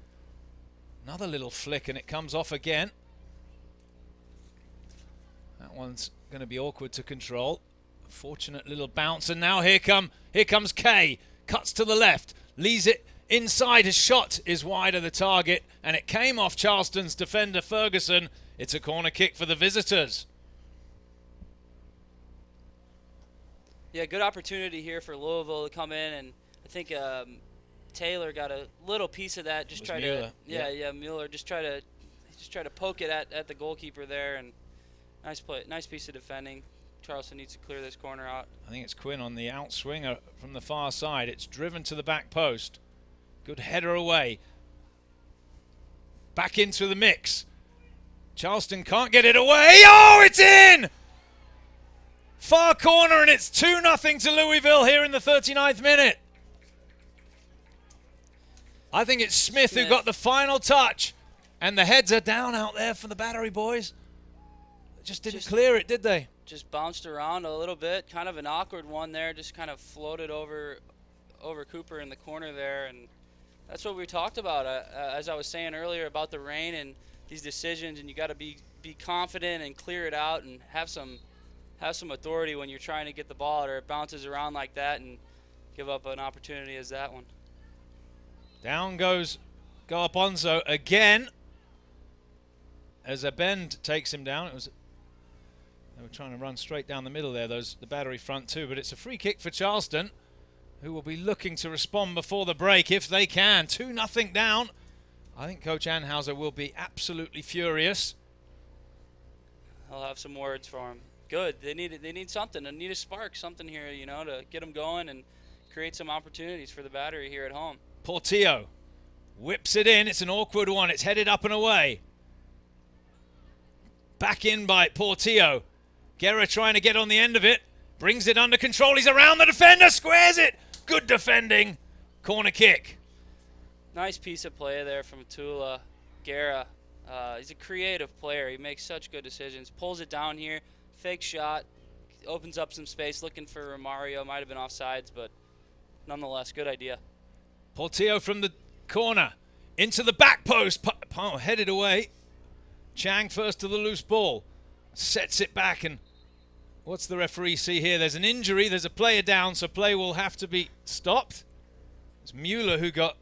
Another little flick, and it comes off again. That one's going to be awkward to control. Fortunate little bounce, and now here comes Kay. Cuts to the left, leaves it inside. His shot is wide of the target, and it came off Charleston's defender Ferguson. It's a corner kick for the visitors. Yeah, good opportunity here for Louisville to come in, and I think Taylor got a little piece of that. Just try to, Mueller just try to poke it at the goalkeeper there, and nice play, nice piece of defending. Charleston needs to clear this corner out. I think it's Quinn on the outswinger from the far side. It's driven to the back post. Good header away. Back into the mix. Charleston can't get it away. Oh, it's in! Far corner, and it's 2-0 to Louisville here in the 39th minute. I think it's Smith who got the final touch, and the heads are down out there for the Battery boys. They just didn't clear it, did they? Just bounced around a little bit, kind of an awkward one there, just kind of floated over Cooper in the corner there, and that's what we talked about, as I was saying earlier, about the rain and these decisions, and you got to be confident and clear it out and have some authority when you're trying to get the ball, or it bounces around like that and give up an opportunity as that one. Down goes Garponzo again as a bend takes him down. They were trying to run straight down the middle there, the Battery front two, but it's a free kick for Charleston, who will be looking to respond before the break if they can. 2-0 down. I think Coach Anhauser will be absolutely furious. I'll have some words for him. Good. They need something. They need a spark, something here, to get them going and create some opportunities for the Battery here at home. Portillo whips it in. It's an awkward one. It's headed up and away. Back in by Portillo. Guerra trying to get on the end of it. Brings it under control. He's around the defender. Squares it. Good defending. Corner kick. Nice piece of play there from Tula. Guerra. He's a creative player. He makes such good decisions. Pulls it down here. Fake shot. Opens up some space. Looking for Romario. Might have been offsides, but nonetheless, good idea. Portillo from the corner. Into the back post. Headed away. Chang first to the loose ball. Sets it back, and what's the referee see here? There's an injury. There's a player down, so play will have to be stopped. It's Mueller who got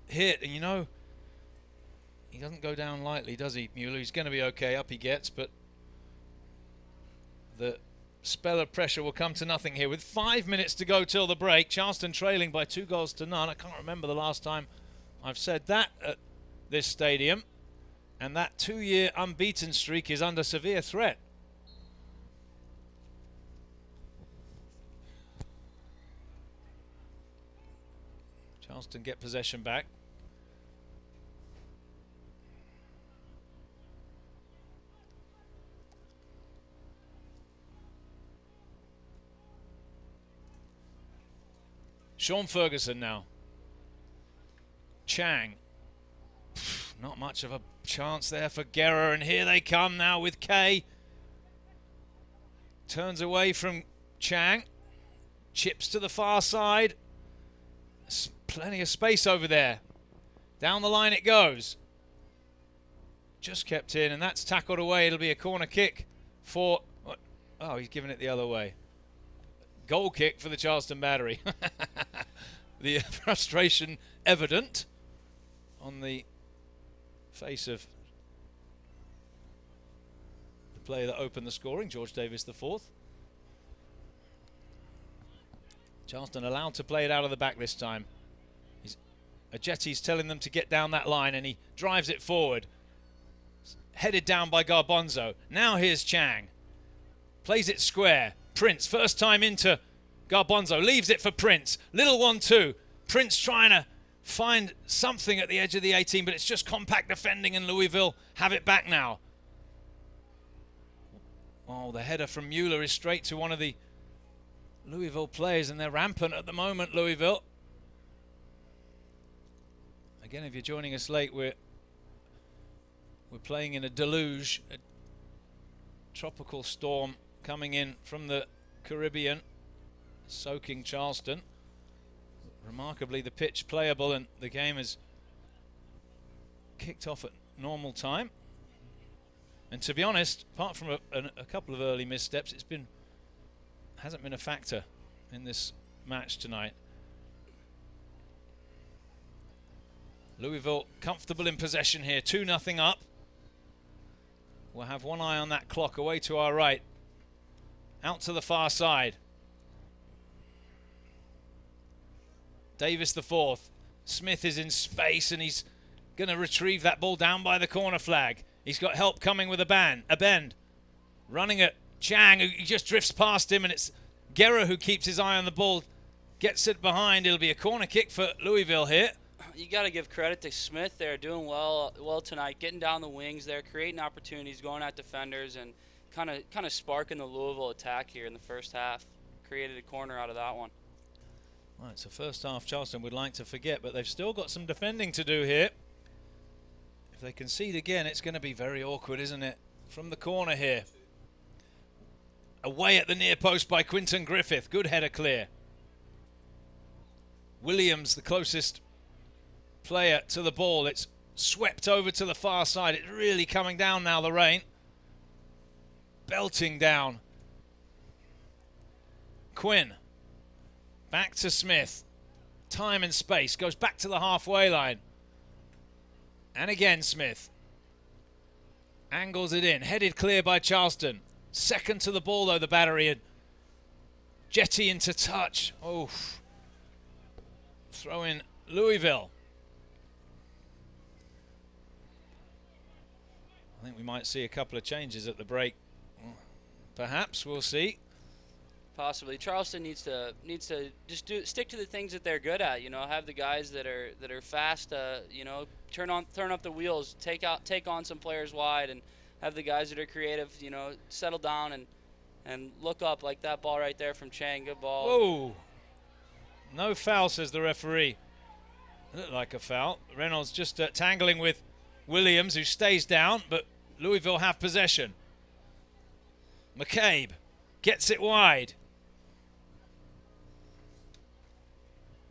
hit, and he doesn't go down lightly, does he, Mueller? He's going to be okay. Up he gets, but the spell of pressure will come to nothing here. With 5 minutes to go till the break, Charleston trailing by 2-0. I can't remember the last time I've said that at this stadium. And that 2-year unbeaten streak is under severe threat. Charleston get possession back. Sean Ferguson now. Chang. Not much of a chance there for Guerra, and here they come now with Kay. Turns away from Chang. Chips to the far side. There's plenty of space over there. Down the line it goes. Just kept in, and that's tackled away. It'll be a corner kick for... Oh, he's giving it the other way. Goal kick for the Charleston Battery. The frustration evident on the face of the player that opened the scoring, George Davis IV. Charleston allowed to play it out of the back this time. Ajetti's telling them to get down that line, and he drives it forward. Headed down by Garbanzo. Now here's Chang. Plays it square. Prince, first time into Garbanzo. Leaves it for Prince. Little 1-2. Prince trying to find something at the edge of the 18, but it's just compact defending, and Louisville have it back now. Oh, the header from Mueller is straight to one of the Louisville players, and they're rampant at the moment, Louisville. Again, if you're joining us late, we're playing in a deluge, a tropical storm coming in from the Caribbean, soaking Charleston. Remarkably, the pitch playable, and the game is kicked off at normal time. And to be honest, apart from a couple of early missteps, hasn't been a factor in this match tonight. Louisville comfortable in possession here, 2-0 up. We'll have one eye on that clock away to our right. Out to the far side. Davis IV. Smith is in space, and he's going to retrieve that ball down by the corner flag. He's got help coming with a bend. Running at Chang, who just drifts past him, and it's Guerra who keeps his eye on the ball. Gets it behind. It'll be a corner kick for Louisville here. You got to give credit to Smith there, doing well tonight, getting down the wings there, creating opportunities, going at defenders, and kind of sparking the Louisville attack here in the first half. Created a corner out of that one. Right, so first half Charleston would like to forget, but they've still got some defending to do here. If they concede again, it's going to be very awkward, isn't it? From the corner here. Away at the near post by Quinton Griffith. Good header clear. Williams, the closest player to the ball. It's swept over to the far side. It's really coming down now, the rain. Belting down. Quinn. Back to Smith. Time and space. Goes back to the halfway line. And again Smith. Angles it in. Headed clear by Charleston. Second to the ball though, the battery. And Jetty into touch. Oh. Throw in Louisville. I think we might see a couple of changes at the break. Perhaps, we'll see. Possibly. Charleston needs to just stick to the things that they're good at. You know, have the guys that are fast. You know, turn up the wheels, take on some players wide, and have the guys that are creative. You know, settle down and look up, like that ball right there from Chang. Good ball. Oh, no foul, says the referee. It looked like a foul. Reynolds just tangling with Williams, who stays down, but Louisville have possession. McCabe gets it wide.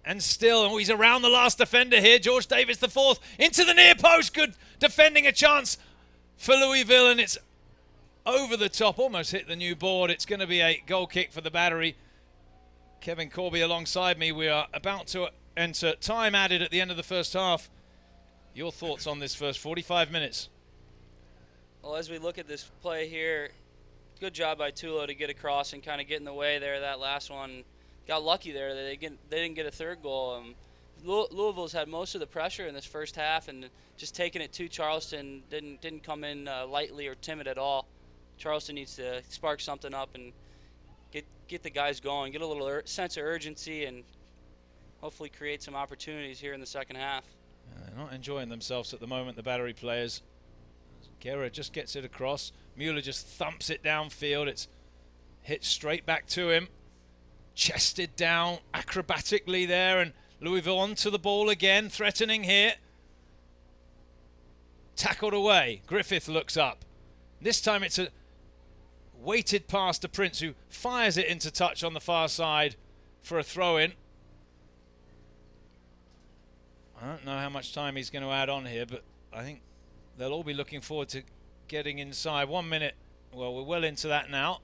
And still, he's around the last defender here. George Davis IV into the near post. Good defending, a chance for Louisville, and it's over the top. Almost hit the new board. It's going to be a goal kick for the battery. Kevin Corby alongside me. We are about to enter time added at the end of the first half. Your thoughts on this first 45 minutes? Well, as we look at this play here, good job by Tulo to get across and kind of get in the way there. That last one, got lucky there. They didn't get a third goal. Louisville's had most of the pressure in this first half, and just taking it to Charleston didn't come in lightly or timid at all. Charleston needs to spark something up and get the guys going, get a little sense of urgency, and hopefully create some opportunities here in the second half. They're not enjoying themselves at the moment, the battery players. Guerra just gets it across. Mueller just thumps it downfield. It's hit straight back to him. Chested down acrobatically there, and Louisville onto the ball again, threatening here. Tackled away. Griffith looks up. This time it's a weighted pass to Prince, who fires it into touch on the far side for a throw-in. I don't know how much time he's going to add on here, but I think they'll all be looking forward to getting inside. 1 minute. Well, we're well into that now.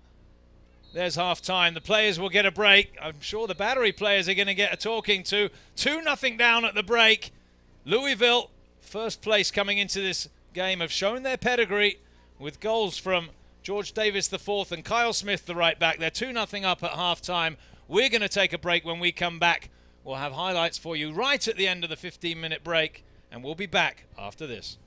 There's half time. The players will get a break. I'm sure the battery players are going to get a talking to. 2-0 down at the break. Louisville, first place coming into this game, have shown their pedigree with goals from George Davis the fourth and Kyle Smith the right back. They're 2-0 up at half-time. We're going to take a break. When we come back, we'll have highlights for you right at the end of the 15-minute break, and we'll be back after this.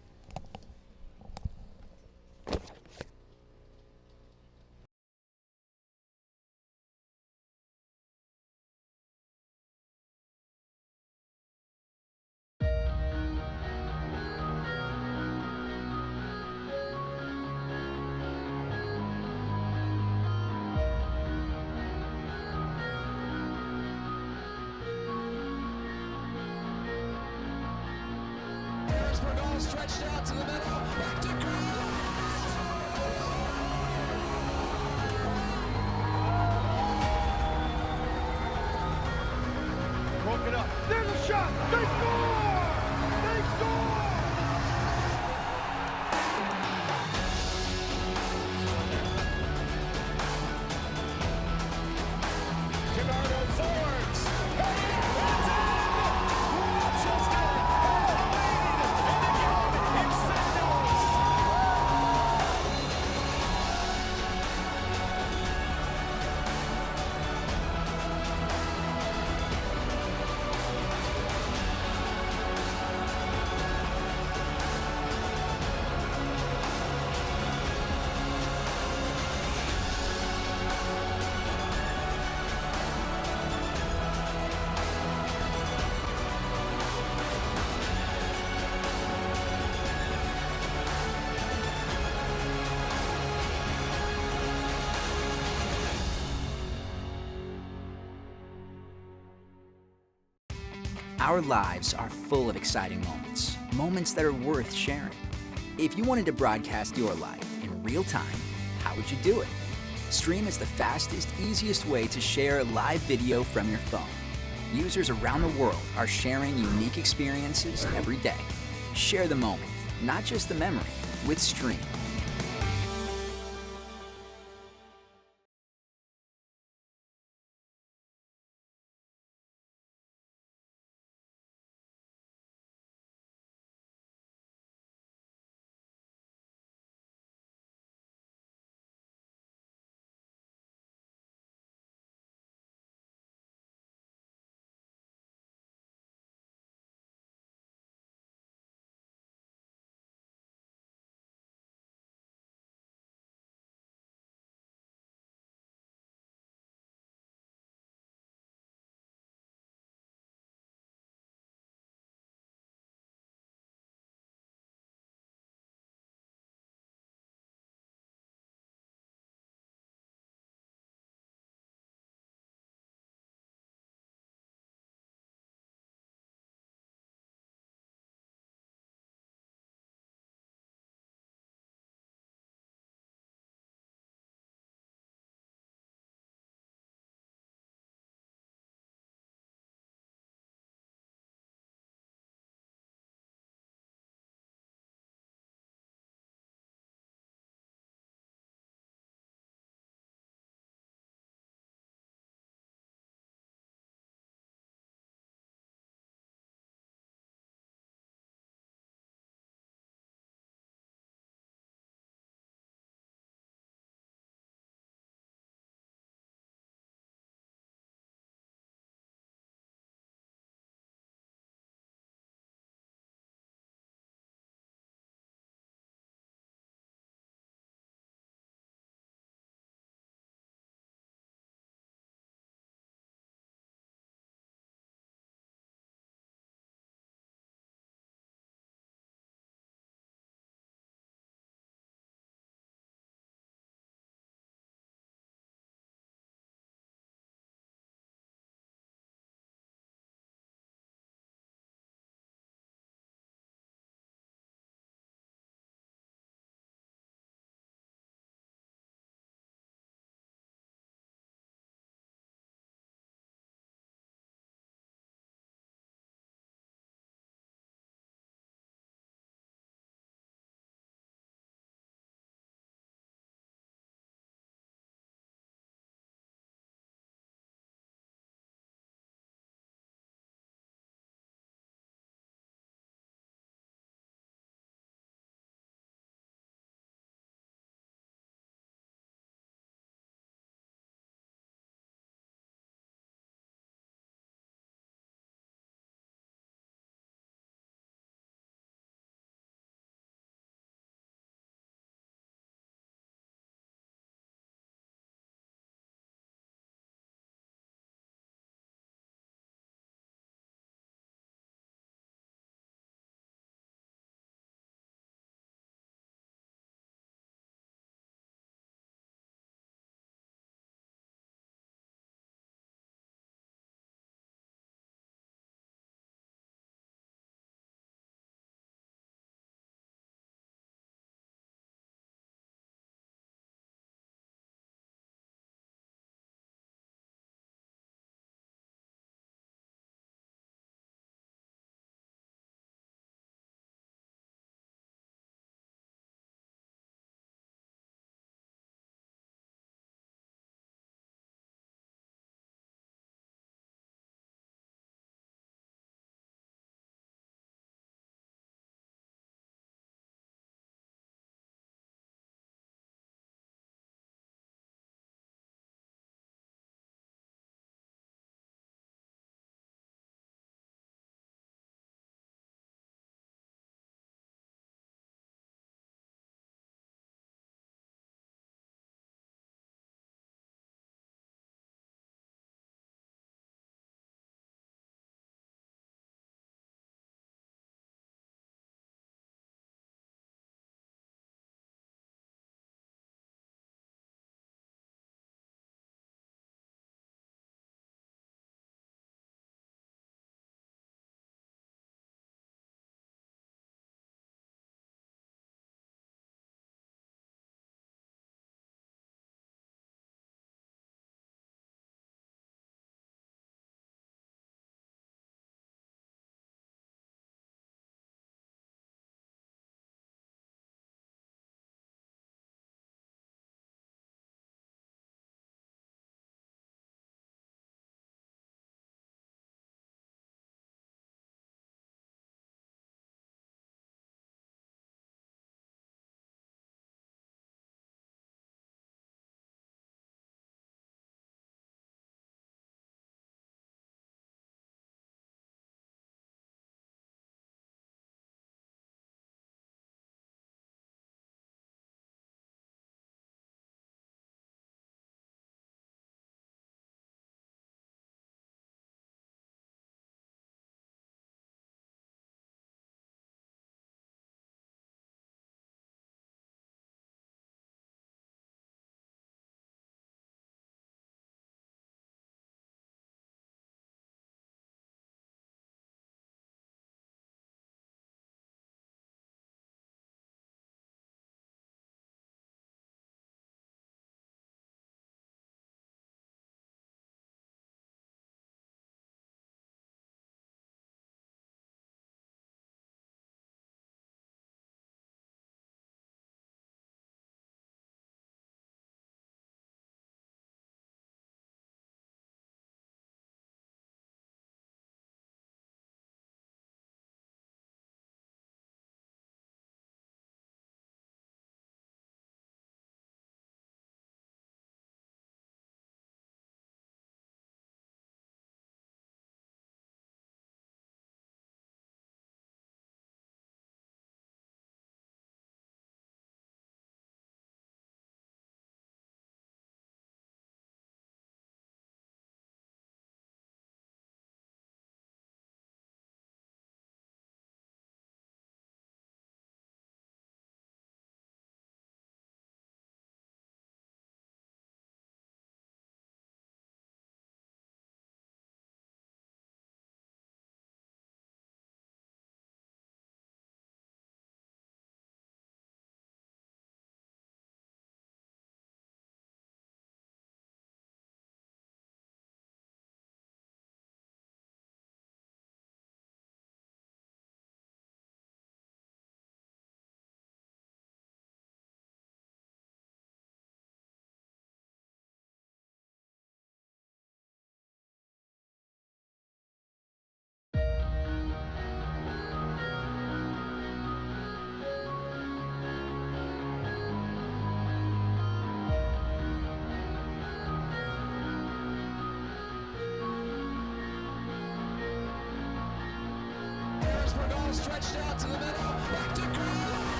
Stretched out to the middle, back to broke it up. There's a shot. They score! They score! Gerardo Fords. Our lives are full of exciting moments, moments that are worth sharing. If you wanted to broadcast your life in real time, how would you do it? Stream is the fastest, easiest way to share live video from your phone. Users around the world are sharing unique experiences every day. Share the moment, not just the memory, with Stream.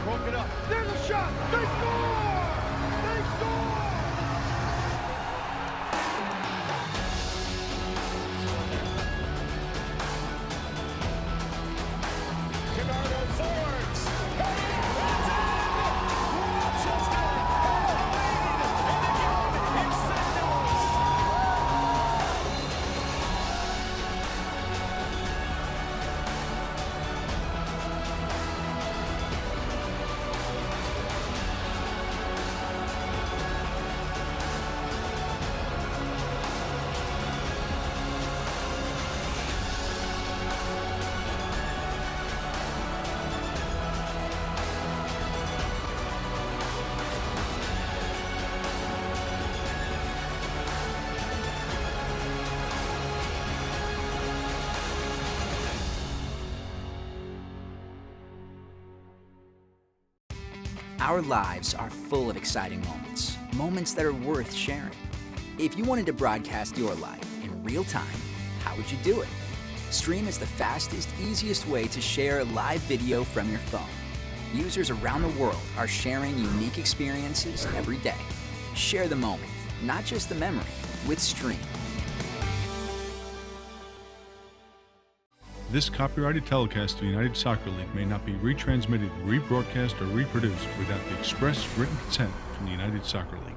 Broke it up. There's a shot. They score! They score! Bernardo Fords. It's in! Rochester has the lead, and again, it's St. Louis. Our lives are full of exciting moments, moments that are worth sharing. If you wanted to broadcast your life in real time, how would you do it? Stream is the fastest, easiest way to share live video from your phone. Users around the world are sharing unique experiences every day. Share the moment, not just the memory, with Stream. This copyrighted telecast of the United Soccer League may not be retransmitted, rebroadcast, or reproduced without the express written consent from the United Soccer League.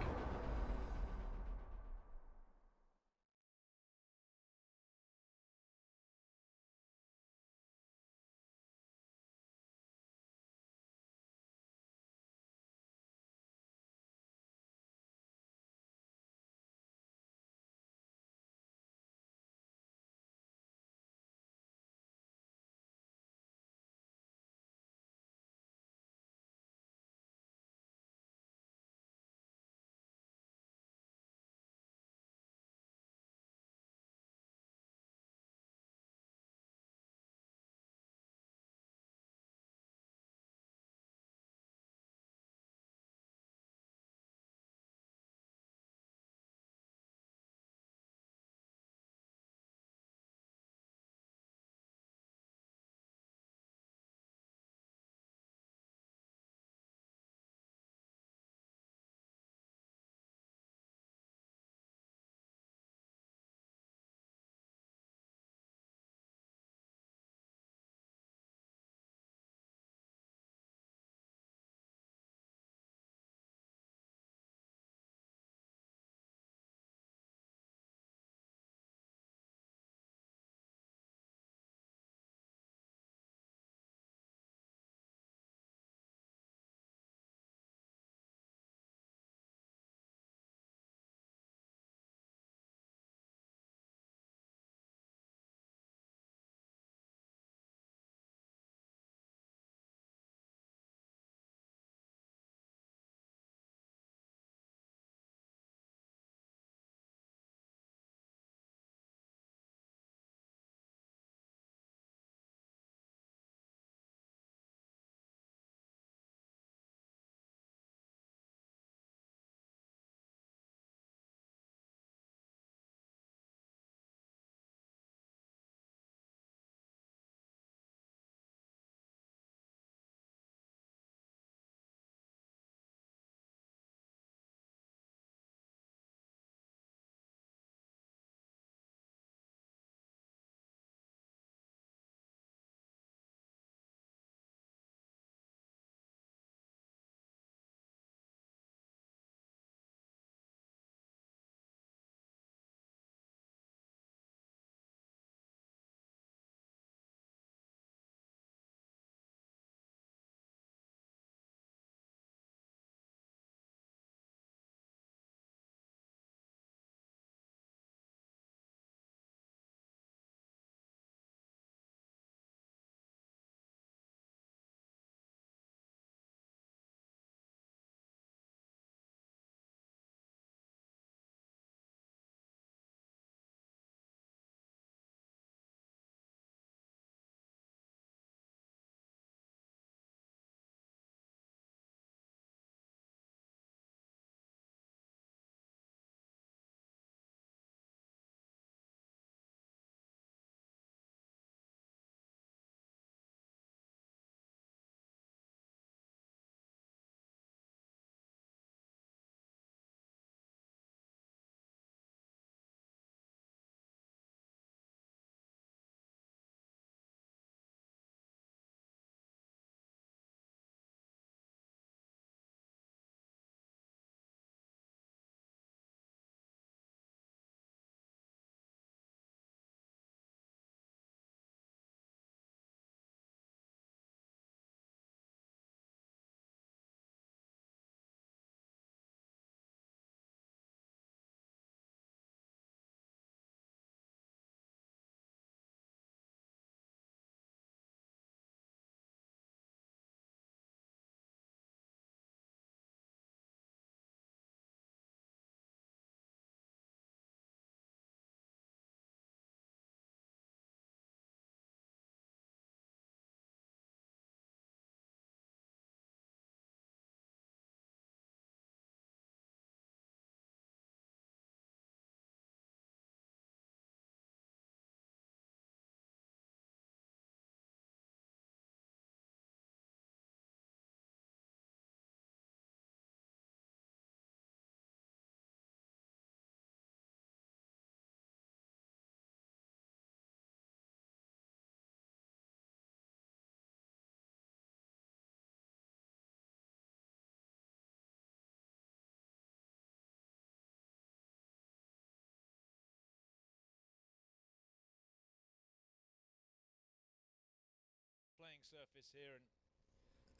playing surface here,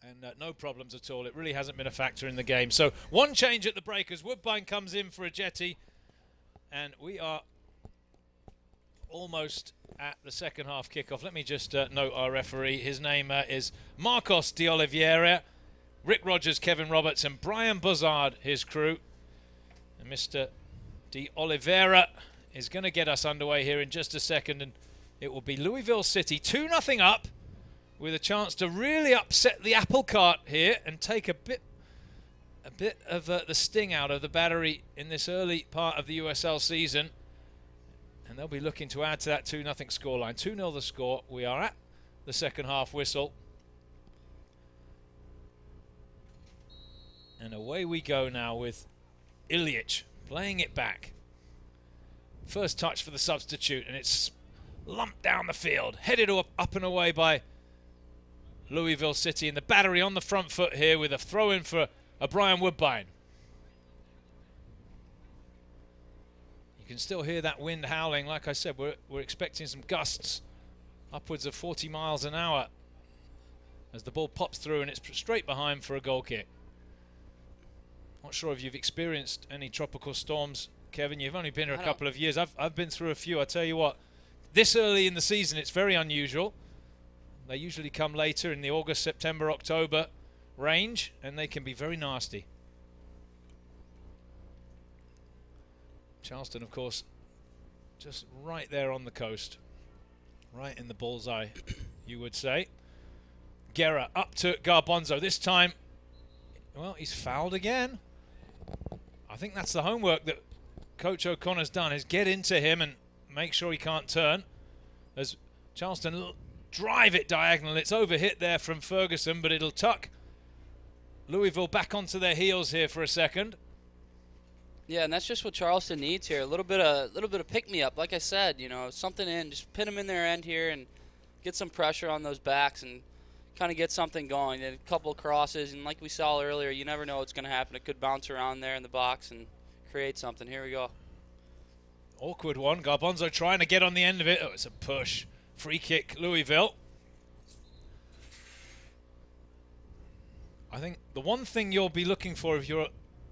and no problems at all. It really hasn't been a factor in the game. So one change at the break as Woodbine comes in for a jetty, and we are almost at the second half kickoff. Let me just note our referee. His name is Marcos de Oliveira, Rick Rogers, Kevin Roberts, and Brian Buzzard, his crew. And Mr. de Oliveira is going to get us underway here in just a second, and it will be Louisville City 2-0 up, with a chance to really upset the apple cart here and take a bit of the sting out of the Battery in this early part of the USL season. And they'll be looking to add to that 2-0 scoreline. 2-0 the score. We are at the second half whistle. And away we go now with Ilyich playing it back. First touch for the substitute, and it's lumped down the field. Headed up and away by Louisville City, and the Battery on the front foot here with a throw-in for a Brian Woodbine. You can still hear that wind howling. Like I said, we're expecting some gusts upwards of 40 miles an hour as the ball pops through, and it's straight behind for a goal kick. Not sure if you've experienced any tropical storms, Kevin. You've only been here a couple of years. I've been through a few. I tell you what, this early in the season, it's very unusual. They usually come later in the August, September, October range, and they can be very nasty. Charleston, of course, just right there on the coast. Right in the bullseye, you would say. Guerra up to Garbanzo. This time, well, he's fouled again. I think that's the homework that Coach O'Connor's done, is get into him and make sure he can't turn. As Charleston drive it diagonal. It's overhit there from Ferguson, but it'll tuck Louisville back onto their heels here for a second. Yeah, and that's just what Charleston needs here. A little bit of pick-me-up. Like I said, something in. Just pin them in their end here and get some pressure on those backs and kind of get something going. And a couple of crosses, and like we saw earlier, you never know what's going to happen. It could bounce around there in the box and create something. Here we go. Awkward one. Garbanzo trying to get on the end of it. Oh, it's a push. Free kick, Louisville. I think the one thing you'll be looking for if you're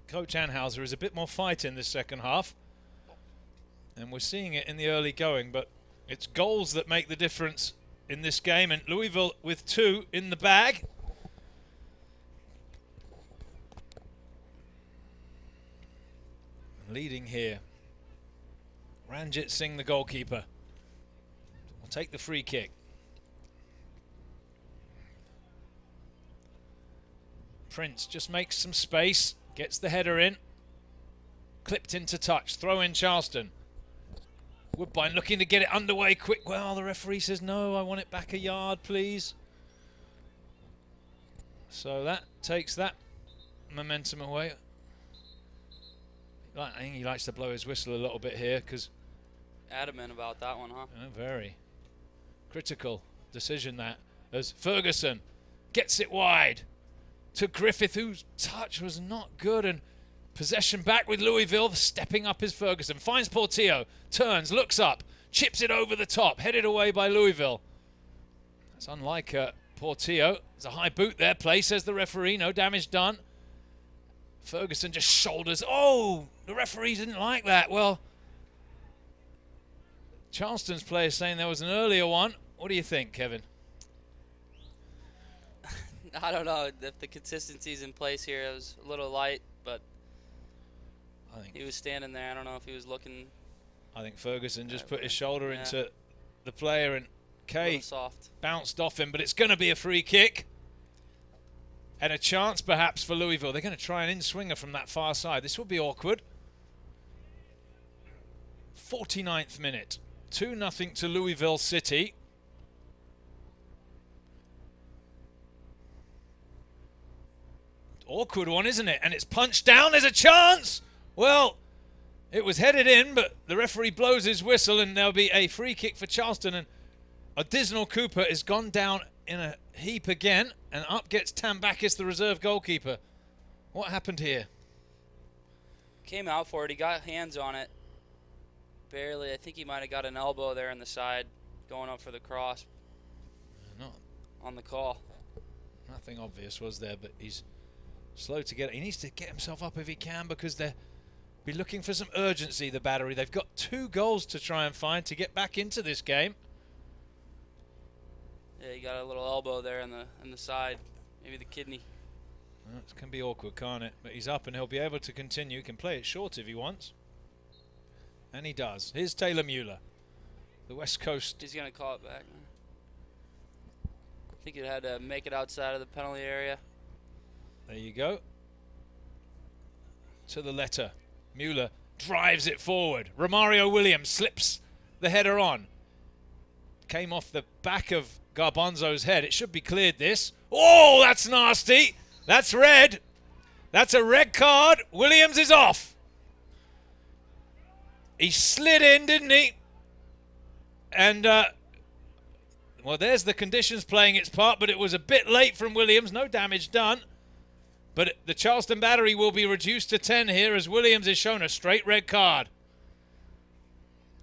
Coach Anhauser is a bit more fight in this second half. And we're seeing it in the early going, but it's goals that make the difference in this game. And Louisville with 2 in the bag. Leading here. Ranjit Singh, the goalkeeper, will take the free kick. Prince just makes some space, gets the header in, clipped into touch, throw in Charleston. Woodbine looking to get it underway quick. Well, the referee says no, I want it back a yard, please. So that takes that momentum away. I think he likes to blow his whistle a little bit here because... Adamant about that one, huh? Very critical decision that, as Ferguson gets it wide to Griffith, whose touch was not good, and possession back with Louisville. Stepping up is Ferguson, finds Portillo, turns, looks up, chips it over the top, headed away by Louisville. That's unlike Portillo. There's a high boot there, play, says the referee, no damage done. Ferguson just shoulders. Oh, the referee didn't like that. Well, Charleston's player saying there was an earlier one. What do you think, Kevin? I don't know if the consistency's in place here. It was a little light, but I think he was standing there. I don't know if he was looking. I think Ferguson just put his shoulder into the player, and Kay bounced off him, but it's going to be a free kick. And a chance perhaps for Louisville. They're going to try an in-swinger from that far side. This will be awkward. 49th minute. 2-0 to Louisville City. Awkward one, isn't it? And it's punched down. There's a chance. Well, it was headed in, but the referee blows his whistle, and there'll be a free kick for Charleston. And Odisnell Cooper has gone down in a heap again, and up gets Tambakis, the reserve goalkeeper. What happened here? Came out for it. He got hands on it. Barely. I think he might have got an elbow there on the side going up for the cross. on the call. Nothing obvious was there, but he's slow to get it. He needs to get himself up if he can, because they'll be looking for some urgency, the Battery. They've got 2 goals to try and find to get back into this game. Yeah, he got a little elbow there on the side, maybe the kidney. Well, it can be awkward, can't it? But he's up and he'll be able to continue. He can play it short if he wants. And he does. Here's Taylor Mueller, the West Coast. He's going to call it back. I think he had to make it outside of the penalty area. There you go. To the letter. Mueller drives it forward. Romario Williams slips the header on. Came off the back of Garbanzo's head. It should be cleared, this. Oh, that's nasty. That's red. That's a red card. Williams is off. He slid in, didn't he? And, well, there's the conditions playing its part, but it was a bit late from Williams. No damage done. But the Charleston Battery will be reduced to 10 here as Williams is shown a straight red card.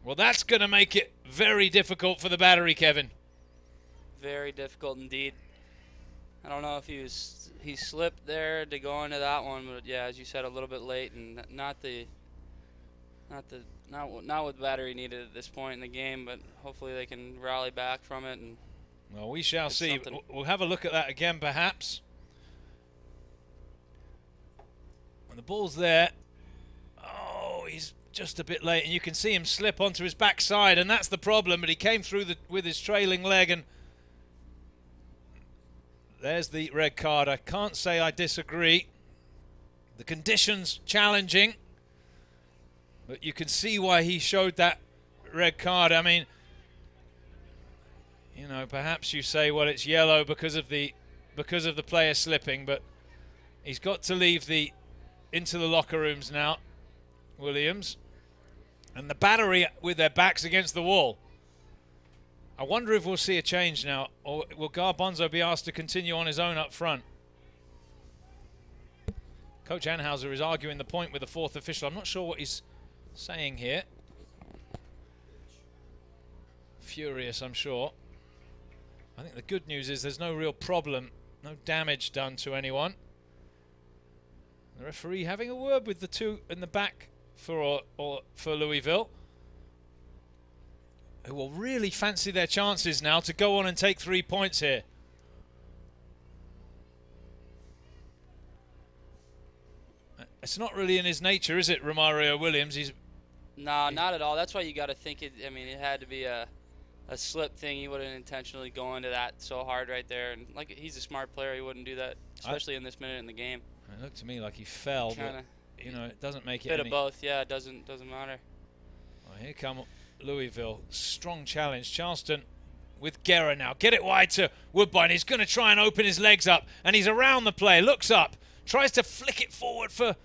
Well, that's going to make it very difficult for the Battery, Kevin. Very difficult indeed. I don't know if he slipped there to go into that one, but yeah, as you said, a little bit late, and not what the Battery needed at this point in the game, but hopefully they can rally back from it. And well, we shall see. We'll have a look at that again, perhaps. And the ball's there. Oh, he's just a bit late, and you can see him slip onto his backside, and that's the problem. But he came through with his trailing leg, and there's the red card. I can't say I disagree. The conditions challenging, but you can see why he showed that red card. I mean, you know, perhaps you say, well, it's yellow because of the player slipping, but he's got to leave into the locker rooms now, Williams. And the Battery with their backs against the wall. I wonder if we'll see a change now, or will Garbanzo be asked to continue on his own up front? Coach Anhauser is arguing the point with the 4th official. I'm not sure what he's saying here. Furious, I'm sure. I think the good news is there's no real problem, no damage done to anyone. The referee having a word with the 2 in the back for Louisville, who will really fancy their chances now to go on and take 3 points here. It's not really in his nature, is it, Romario Williams? No, not at all. That's why you got to think it. I mean, it had to be a slip thing. He wouldn't intentionally go into that so hard right there. And like, he's a smart player. He wouldn't do that, especially in this minute in the game. It looked to me like he fell, but you know, it doesn't make it bit of both. Yeah, it doesn't matter. Well, here come Louisville. Strong challenge. Charleston with Guerra now. Get it wide to Woodbine. He's going to try and open his legs up, and he's around the play. Looks up. Tries to flick it forward for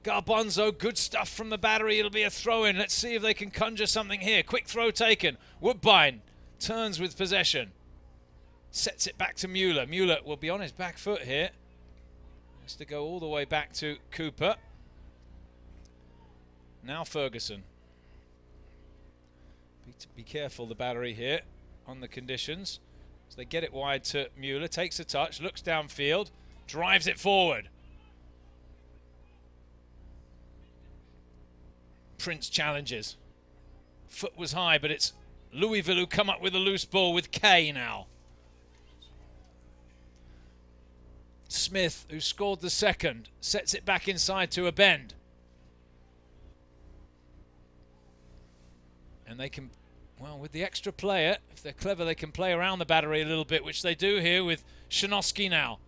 Garbanzo. Good stuff from the Battery. It'll be a throw-in. Let's see if they can conjure something here. Quick throw taken. Woodbine turns with possession. Sets it back to Mueller. Mueller will be on his back foot here. Has to go all the way back to Cooper. Now Ferguson. Be careful, the Battery here on the conditions. So they get it wide to Mueller. Takes a touch. Looks downfield. Drives it forward. Prince challenges. Foot was high, but it's Louisville who come up with a loose ball with Kay now. Smith, who scored the second, sets it back inside to a bend. And they can, well, with the extra player, if they're clever, they can play around the Battery a little bit, which they do here with Shinosky now.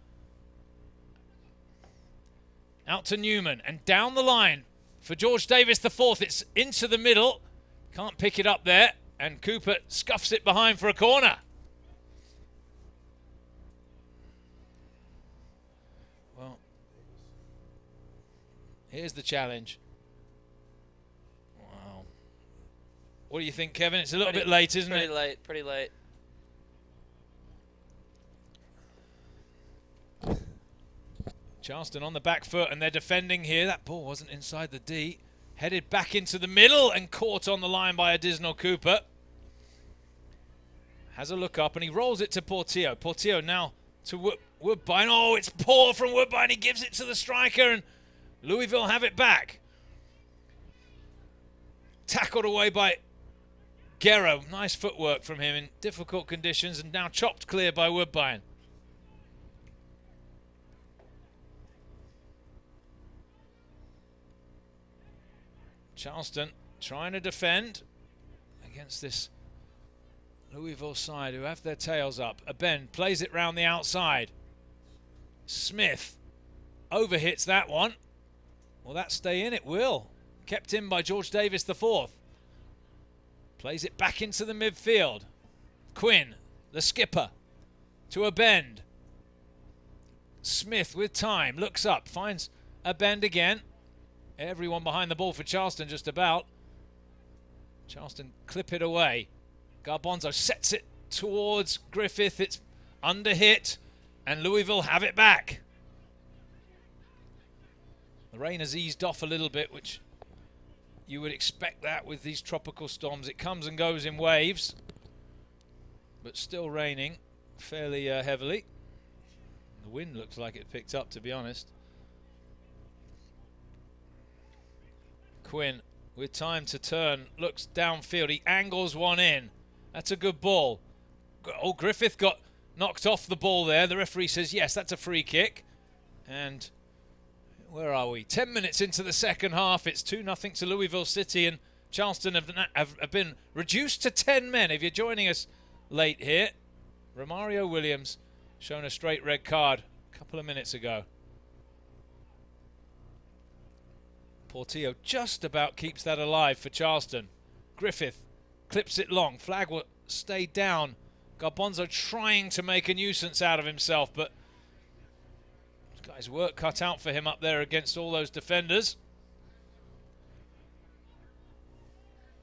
Out to Newman and down the line for George Davis the 4th. It's into the middle. Can't pick it up there. And Cooper scuffs it behind for a corner. Well, here's the challenge. Wow. What do you think, Kevin? It's a little bit late, isn't it? Pretty late. Charleston on the back foot, and they're defending here. That ball wasn't inside the D. Headed back into the middle and caught on the line by a Disnell Cooper. has a look up and he rolls it to Portillo. Portillo now to Woodbine. Oh, it's poor from Woodbine. He gives it to the striker and Louisville have it back. Tackled away by Guerra. Nice footwork from him in difficult conditions and now chopped clear by Woodbine. Charleston trying to defend against this Louisville side who have their tails up. Ben plays it round the outside. Smith overhits that one. Will that stay in? It will. Kept in by George Davis IV. Plays it back into the midfield. Quinn, the skipper, to a bend. Smith with time, looks up, finds a bend again. Everyone behind the ball for Charleston just about. Charleston clip it away. Garbanzo sets it towards Griffith. It's under hit and Louisville have it back. The rain has eased off a little bit, which you would expect that with these tropical storms. It comes and goes in waves, but still raining fairly heavily. The wind looks like it picked up, to be honest. Quinn with time to turn, looks downfield. He angles one in. That's a good ball. Oh, Griffith got knocked off the ball there. The referee says, yes, that's a free kick. And where are we? 10 minutes into the second half. It's 2-0 to Louisville City, and Charleston have been reduced to 10 men. If you're joining us late here, Romario Williams shown a straight red card a couple of minutes ago. Portillo just about keeps that alive for Charleston. Griffith clips it long. Flag will stay down. Garbanzo trying to make a nuisance out of himself, but he's got his work cut out for him up there against all those defenders.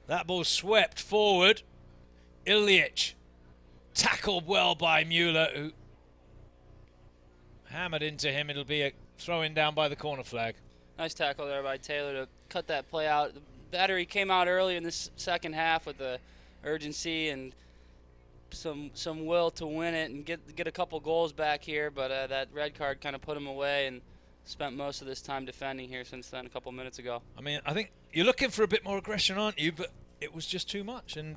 That ball swept forward. Ilyich tackled well by Mueller, who hammered into him. It'll be a throw-in down by the corner flag. Nice tackle there by Taylor to cut that play out. The Battery came out early in this second half with the urgency and some will to win it and get a couple goals back here, but that red card kind of put him away and spent most of this time defending here since then, a couple minutes ago. I mean, I think you're looking for a bit more aggression, aren't you? But it was just too much, and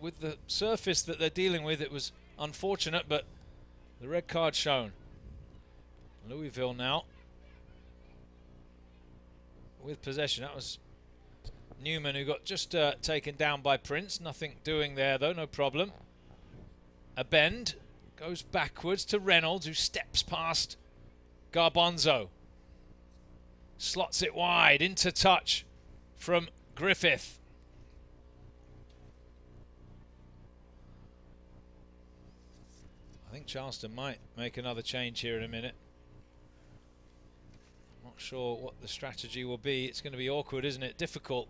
with the surface that they're dealing with, it was unfortunate, but the red card shown. Louisville now with possession. That was Newman who got just taken down by Prince. Nothing doing there though, no problem. A bend, goes backwards to Reynolds, who steps past Garbanzo. Slots it wide, into touch from Griffith. I think Charleston might make another change here in a minute. Not sure what the strategy will be. It's going to be awkward, isn't it? Difficult.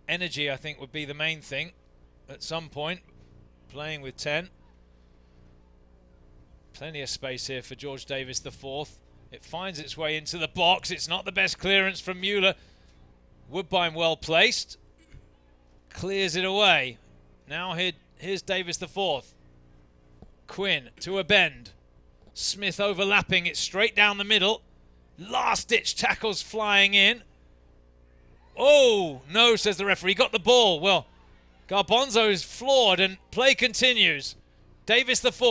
Energy, I think, would be the main thing at some point. Playing with 10. Plenty of space here for George Davis IV. It finds its way into the box. It's not the best clearance from Mueller. Woodbine well placed. Clears it away. Now here's Davis IV. Quinn to a bend. Smith overlapping it straight down the middle. Last-ditch tackles flying in. Oh, no, says the referee. Got the ball. Well, Garbanzo is floored and play continues. Davis IV.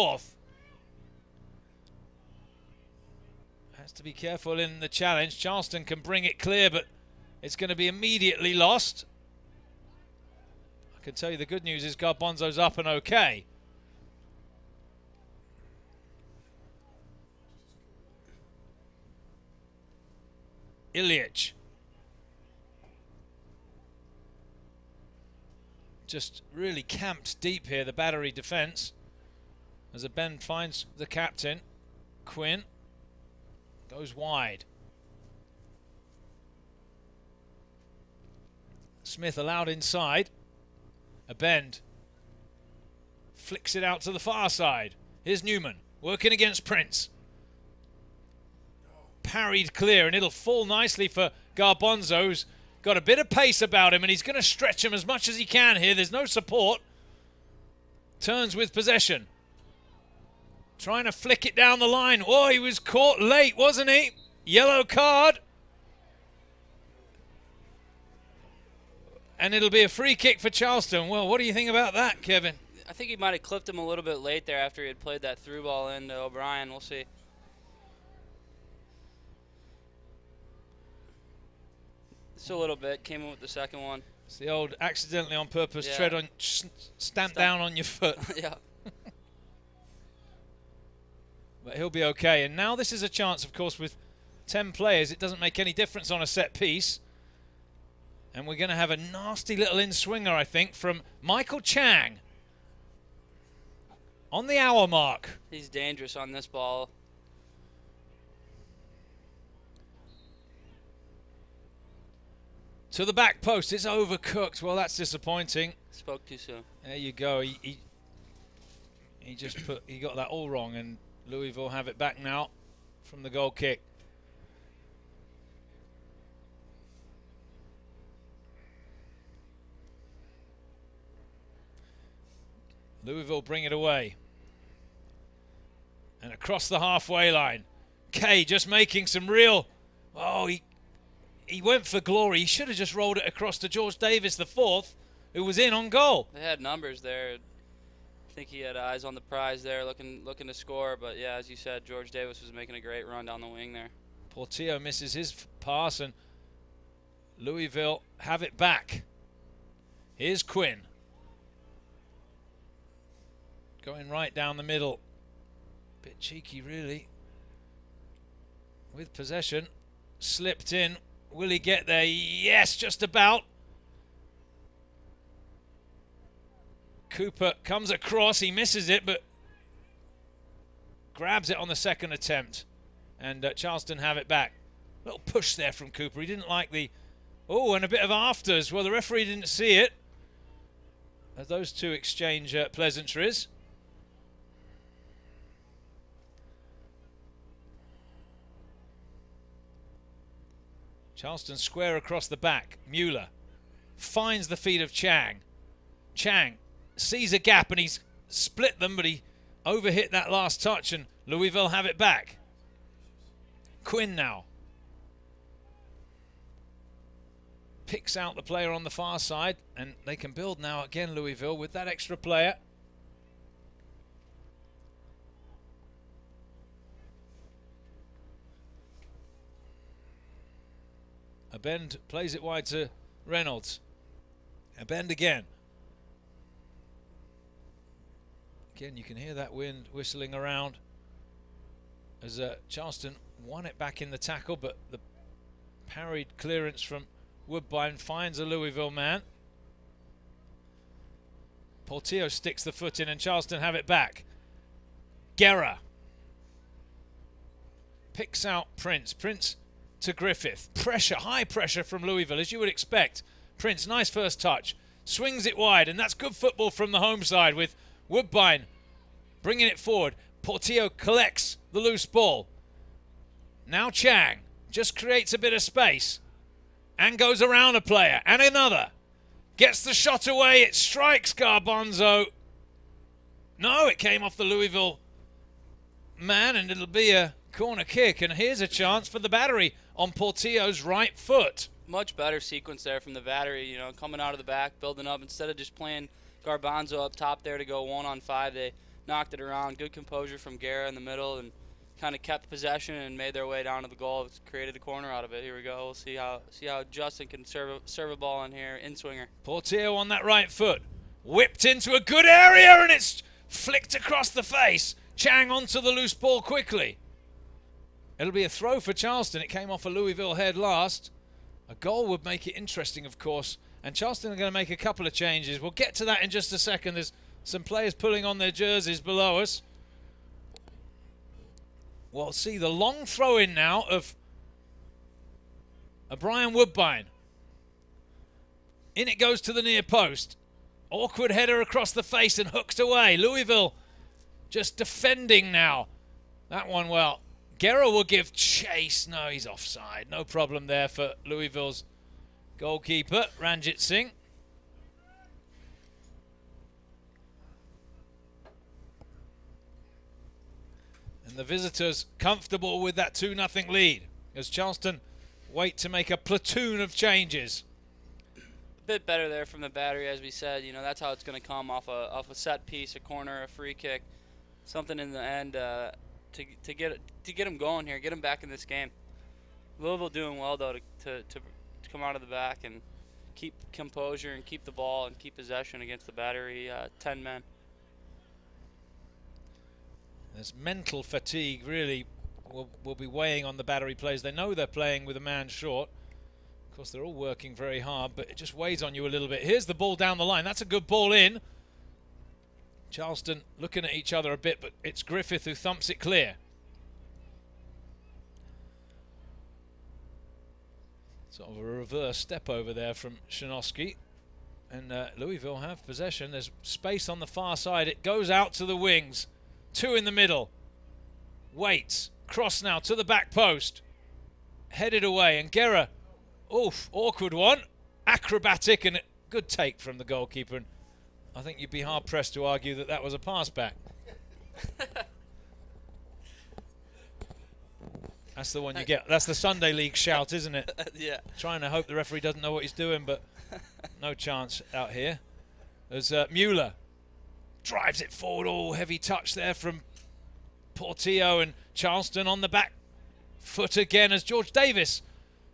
Has to be careful in the challenge. Charleston can bring it clear, but it's going to be immediately lost. I can tell you the good news is Garbanzo's up and okay. Ilyich. Just really camped deep here, the Battery defense. As a bend finds the captain. Quinn goes wide. Smith allowed inside. A bend. Flicks it out to the far side. Here's Newman working against Prince. Parried clear, and it'll fall nicely for Garbanzo, who's got a bit of pace about him, and he's going to stretch him as much as he can here. There's no support. turns with possession. Trying to flick it down the line. Oh, he was caught late, wasn't he? Yellow card. And it'll be a free kick for Charleston. Well, what do you think about that, Kevin? I think he might have clipped him a little bit late there after he had played that through ball into O'Brien. We'll see. Just a little bit. Came in with the second one. It's the old accidentally on purpose Yeah. tread on, stamp down on your foot. Yeah. But he'll be okay. And now this is a chance, of course, with 10 players. It doesn't make any difference on a set piece. And we're going to have a nasty little in-swinger, I think, from Michael Chang. On the hour mark. He's dangerous on this ball. To the back post. It's overcooked. Well, that's disappointing. Spoke too soon. There you go. He got that all wrong, and Louisville have it back now from the goal kick. Louisville bring it away. And across the halfway line. Kay just making some real... Oh, he went for glory. He should have just rolled it across to George Davis, the fourth, who was in on goal. They had numbers there. I think he had eyes on the prize there, looking to score. But, yeah, as you said, George Davis was making a great run down the wing there. Portillo misses his pass, and Louisville have it back. Here's Quinn. Going right down the middle. Bit cheeky, really. With possession. Slipped in. Will he get there? Yes, just about. Cooper comes across. He misses it, but grabs it on the second attempt. And Charleston have it back. Little push there from Cooper. He didn't like the... Oh, and a bit of afters. Well, the referee didn't see it. As those two exchange pleasantries. Charleston square across the back. Mueller finds the feet of Chang. Chang sees a gap and he's split them, but he overhit that last touch, and Louisville have it back. Quinn now picks out the player on the far side, and they can build now again, Louisville, with that extra player. A bend plays it wide to Reynolds. A bend again. Again, you can hear that wind whistling around as Charleston won it back in the tackle, but the parried clearance from Woodbine finds a Louisville man. Portillo sticks the foot in, and Charleston have it back. Guerra picks out Prince. Prince to Griffith. Pressure, high pressure from Louisville, as you would expect. Prince, nice first touch. Swings it wide, and that's good football from the home side with Woodbine bringing it forward. Portillo collects the loose ball. Now Chang just creates a bit of space and goes around a player and another. Gets the shot away. It strikes Garbanzo. No, it came off the Louisville man, and it'll be a corner kick. And here's a chance for the Battery on Portillo's right foot. Much better sequence there from the Battery, you know, coming out of the back, building up. Instead of just playing Garbanzo up top there to go 1-on-5, they knocked it around. Good composure from Guerra in the middle, and kind of kept possession and made their way down to the goal. It's created a corner out of it. Here we go. We'll see how Justin can serve a ball in here, in swinger. Portillo on that right foot, whipped into a good area, and it's flicked across the face. Chang onto the loose ball quickly. It'll be a throw for Charleston. It came off a Louisville head last. A goal would make it interesting, of course. And Charleston are going to make a couple of changes. We'll get to that in just a second. There's some players pulling on their jerseys below us. We'll see the long throw in now of Brian Woodbine. In it goes to the near post. Awkward header across the face and hooked away. Louisville just defending now. That one, well, Guerra will give chase. No, he's offside. No problem there for Louisville's goalkeeper, Ranjit Singh. And the visitors comfortable with that 2-0 lead as Charleston wait to make a platoon of changes. A bit better there from the battery, as we said. You know, that's how it's going to come off a set piece, a corner, a free kick, something in the end to get them going here, get them back in this game. Louisville doing well though to come out of the back and keep composure and keep the ball and keep possession against the battery 10 men. There's mental fatigue really will be weighing on the battery players. They know they're playing with a man short. Of course, they're all working very hard, but it just weighs on you a little bit. Here's the ball down the line. That's a good ball in. Charleston looking at each other a bit, but it's Griffith who thumps it clear. Sort of a reverse step over there from Shinosky. And Louisville have possession. There's space on the far side. It goes out to the wings. 2 in the middle. Waits. Cross now to the back post. Headed away. And Guerra. Oof. Awkward one. Acrobatic and a good take from the goalkeeper. And I think you'd be hard pressed to argue that that was a pass back. That's the one you get. That's the Sunday League shout, isn't it? Yeah. Trying to hope the referee doesn't know what he's doing, but no chance out here. As Mueller drives it forward. Oh, heavy touch there from Portillo, and Charleston on the back foot again as George Davis,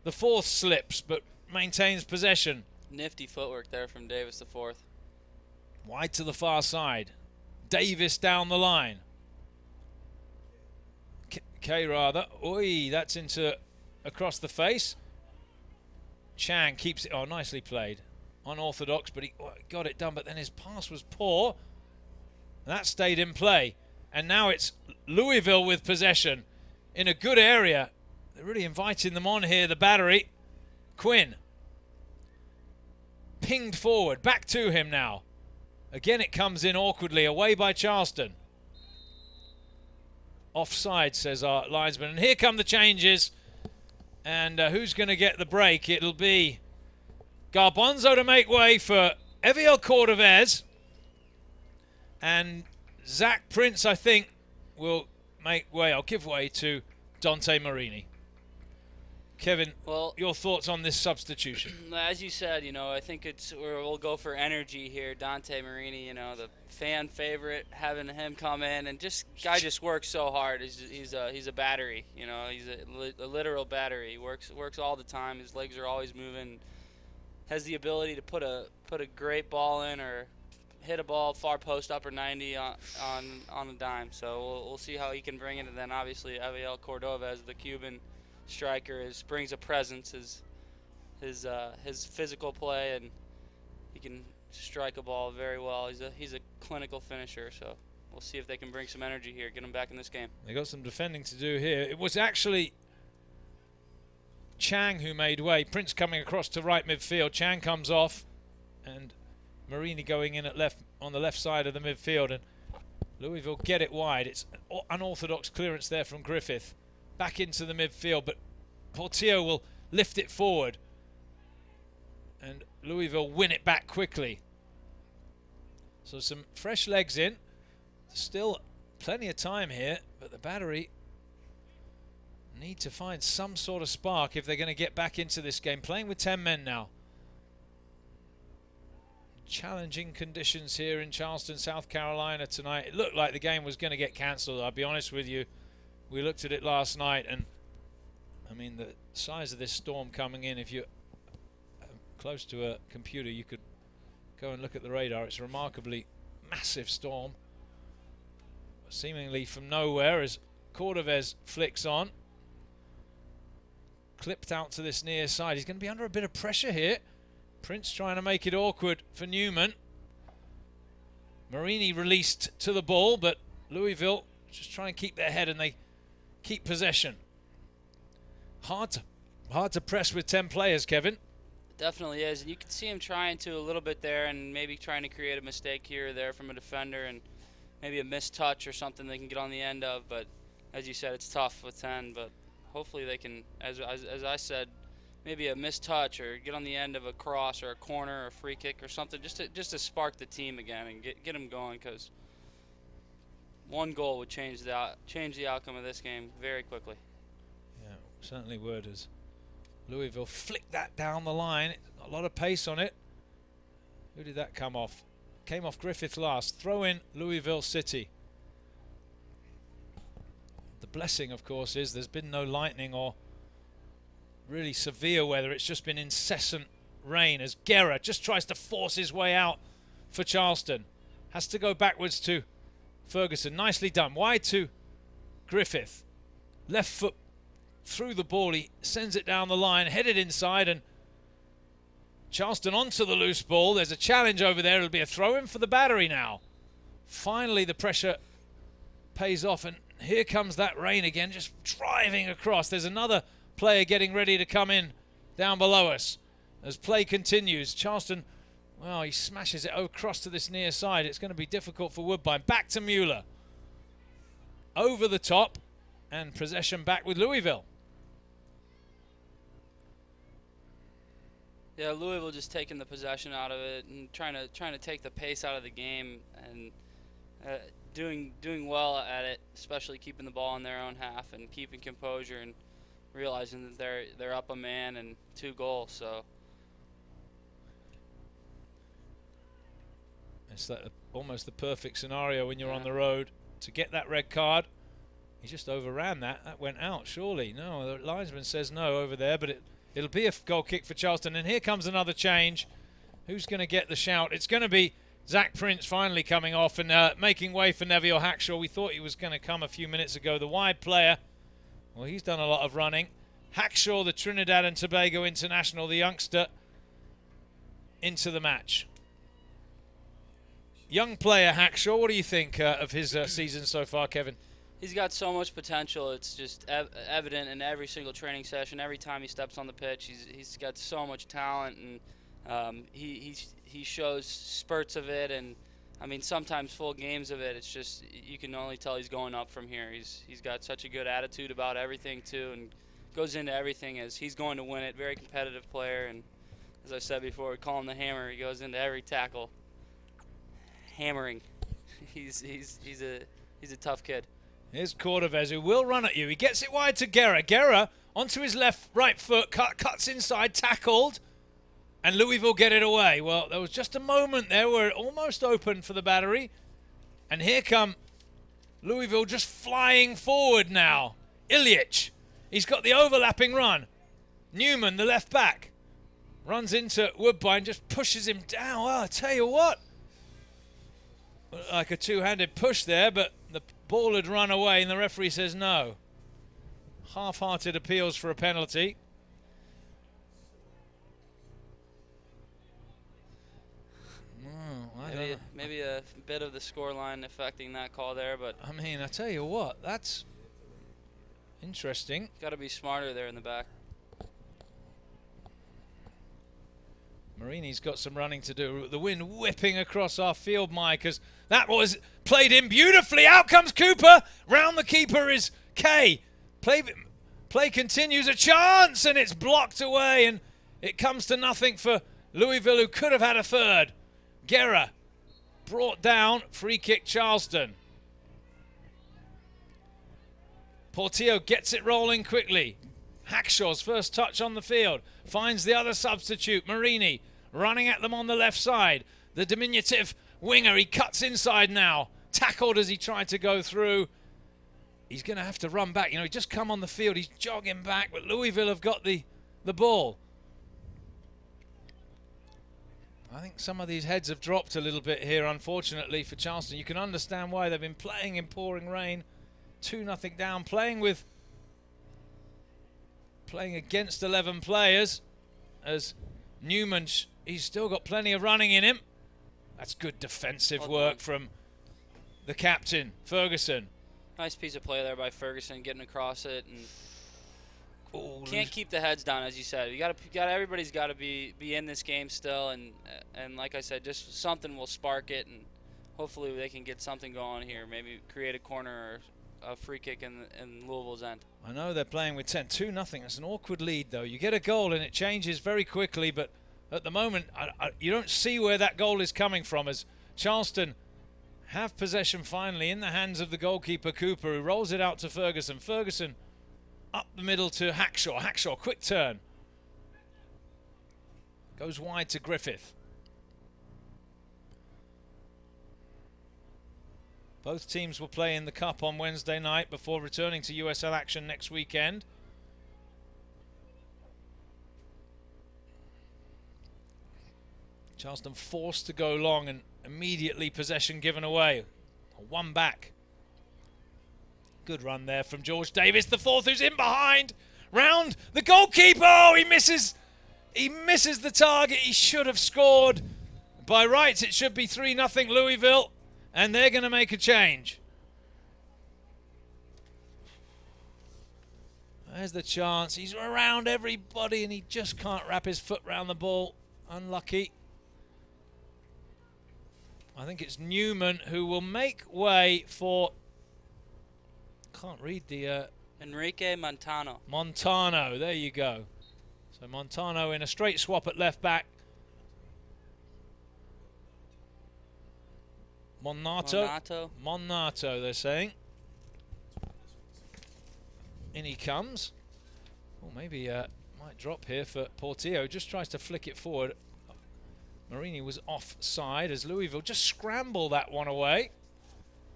the fourth, slips but maintains possession. Nifty footwork there from Davis, the fourth. Wide to the far side. Davis down the line. K rather. Oi, that's into across the face. Chang keeps it. Oh, nicely played. Unorthodox, but he got it done. But then his pass was poor. That stayed in play. And now it's Louisville with possession in a good area. They're really inviting them on here, the battery. Quinn. Pinged forward. Back to him now. Again, it comes in awkwardly. Away by Charleston. Offside, says our linesman. And here come the changes. And who's going to get the break? It'll be Garbanzo to make way for Eviel Cordovez. And Zach Prince, I think, will make way. I'll give way to Dante Marini. Kevin, well, your thoughts on this substitution? As you said, you know, I think we'll go for energy here. Dante Marini, you know, the fan favorite, having him come in and guy just works so hard. He's a battery, you know. He's a literal battery. He works all the time. His legs are always moving. Has the ability to put a great ball in or hit a ball far post upper 90 on a dime. So we'll see how he can bring it. And then obviously Eviel Cordovez, the Cuban striker, brings a presence, his physical play, and he can strike a ball very well. He's a clinical finisher, so we'll see if they can bring some energy here, get him back in this game. They got some defending to do here. It was actually Chang who made way. Prince coming across to right midfield. Chang comes off, and Marini going in on the left side of the midfield, and Louisville get it wide. It's an unorthodox clearance there from Griffith. Back into the midfield, but Portillo will lift it forward. And Louisville win it back quickly. So some fresh legs in. Still plenty of time here, but the battery need to find some sort of spark if they're going to get back into this game. Playing with 10 men now. Challenging conditions here in Charleston, South Carolina tonight. It looked like the game was going to get cancelled, I'll be honest with you. We looked at it last night, and I mean, the size of this storm coming in, if you're close to a computer, you could go and look at the radar. It's a remarkably massive storm. Seemingly from nowhere as Cordovez flicks on. Clipped out to this near side. He's going to be under a bit of pressure here. Prince trying to make it awkward for Newman. Marini released to the ball, but Louisville just trying to keep their head, and they keep possession. Hard to press with 10 players, Kevin. It definitely is, and you can see him trying to a little bit there, and maybe trying to create a mistake here or there from a defender, and maybe a missed touch or something they can get on the end of. But as you said, it's tough with 10. But hopefully they can, as I said, maybe a missed touch or get on the end of a cross or a corner or a free kick or something, just to spark the team again and get them going, because one goal would change the outcome of this game very quickly. Yeah, certainly would, as Louisville flicked that down the line. A lot of pace on it. Who did that come off? Came off Griffith last. Throw in Louisville City. The blessing, of course, is there's been no lightning or really severe weather. It's just been incessant rain as Guerra just tries to force his way out for Charleston. Has to go backwards to Ferguson. Nicely done. Wide to Griffith. Left foot through the ball. He sends it down the line, headed inside, and Charleston onto the loose ball. There's a challenge over there. It'll be a throw-in for the Battery now. Finally, the pressure pays off, and here comes that rain again, just driving across. There's another player getting ready to come in down below us as play continues. Charleston, well, he smashes it across to this near side. It's going to be difficult for Woodbine. Back to Mueller. Over the top, and possession back with Louisville. Yeah, Louisville just taking the possession out of it and trying to take the pace out of the game, and doing well at it, especially keeping the ball in their own half and keeping composure and realizing that they're up a man and 2 goals. So it's almost the perfect scenario when you're on the road to get that red card. He just overran that. That went out, surely. No, the linesman says no over there, but it'll be a goal kick for Charleston. And here comes another change. Who's going to get the shout? It's going to be Zach Prince finally coming off and making way for Neville Hackshaw. We thought he was going to come a few minutes ago. The wide player, well, he's done a lot of running. Hackshaw, the Trinidad and Tobago international, the youngster, into the match. Young player Hackshaw, what do you think of his season so far, Kevin? he's got so much potential. It's just evident in every single training session. Every time he steps on the pitch, he's got so much talent, and he shows spurts of it, and I mean sometimes full games of it. It's just you can only tell he's going up from here. He's got such a good attitude about everything too, and goes into everything as he's going to win it. Very competitive player, and as I said before, we call him the Hammer. He goes into every tackle, hammering. He's a tough kid. Here's Cordovez, who will run at you. He gets it wide to Guerra. Guerra onto his right foot, cuts inside, tackled, and Louisville get it away. Well, there was just a moment there where it almost opened for the Battery, and here come Louisville just flying forward now. Ilyich, he's got the overlapping run. Newman, the left back, runs into Woodbine, just pushes him down. Well, I tell you what, like a two-handed push there, but the ball had run away and the referee says no. Half-hearted appeals for a penalty. Maybe a bit of the scoreline affecting that call there, but I mean, I tell you what, that's interesting. Got to be smarter there in the back. Marini's got some running to do. The wind whipping across our field, Mike, as that was played in beautifully. Out comes Cooper. Round the keeper is Kay. Play continues. A chance, and it's blocked away, and it comes to nothing for Louisville, who could have had a third. Guerra brought down. Free kick, Charleston. Portillo gets it rolling quickly. Hackshaw's first touch on the field. Finds the other substitute, Marini, running at them on the left side. The diminutive winger, he cuts inside now. Tackled as he tried to go through. He's going to have to run back. You know, he just come on the field. He's jogging back, but Louisville have got the ball. I think some of these heads have dropped a little bit here, unfortunately, for Charleston. You can understand why. They've been playing in pouring rain. 2-0 down, playing against 11 players, as Newman, he's still got plenty of running in him. That's good defensive work from the captain, Ferguson. Nice piece of play there by Ferguson, getting across it, and can't keep the heads down, as you said. Everybody's got to be in this game still, and like I said, just something will spark it, and hopefully they can get something going here. Maybe create a corner or a free kick in Louisville's end. I know they're playing with 10. 2-0. It's an awkward lead, though. You get a goal and it changes very quickly, but at the moment, you don't see where that goal is coming from, as Charleston have possession finally in the hands of the goalkeeper Cooper, who rolls it out to Ferguson. Ferguson up the middle to Hackshaw. Hackshaw, quick turn. Goes wide to Griffith. Both teams will play in the Cup on Wednesday night before returning to USL action next weekend. Charleston forced to go long and immediately possession given away. One back. Good run there from George Davis, the fourth, who's in behind. Round the goalkeeper. Oh, he misses. He misses the target. He should have scored. By rights, it should be 3-0 Louisville, and they're going to make a change. There's the chance. He's around everybody, and he just can't wrap his foot round the ball. Unlucky. I think it's Newman who will make way for... Can't read the... Enrique Montano. Montano, there you go. So Montano in a straight swap at left back. Monato, they're saying. In he comes. Well, maybe might drop here for Portillo. Just tries to flick it forward. Marini was offside as Louisville just scramble that one away.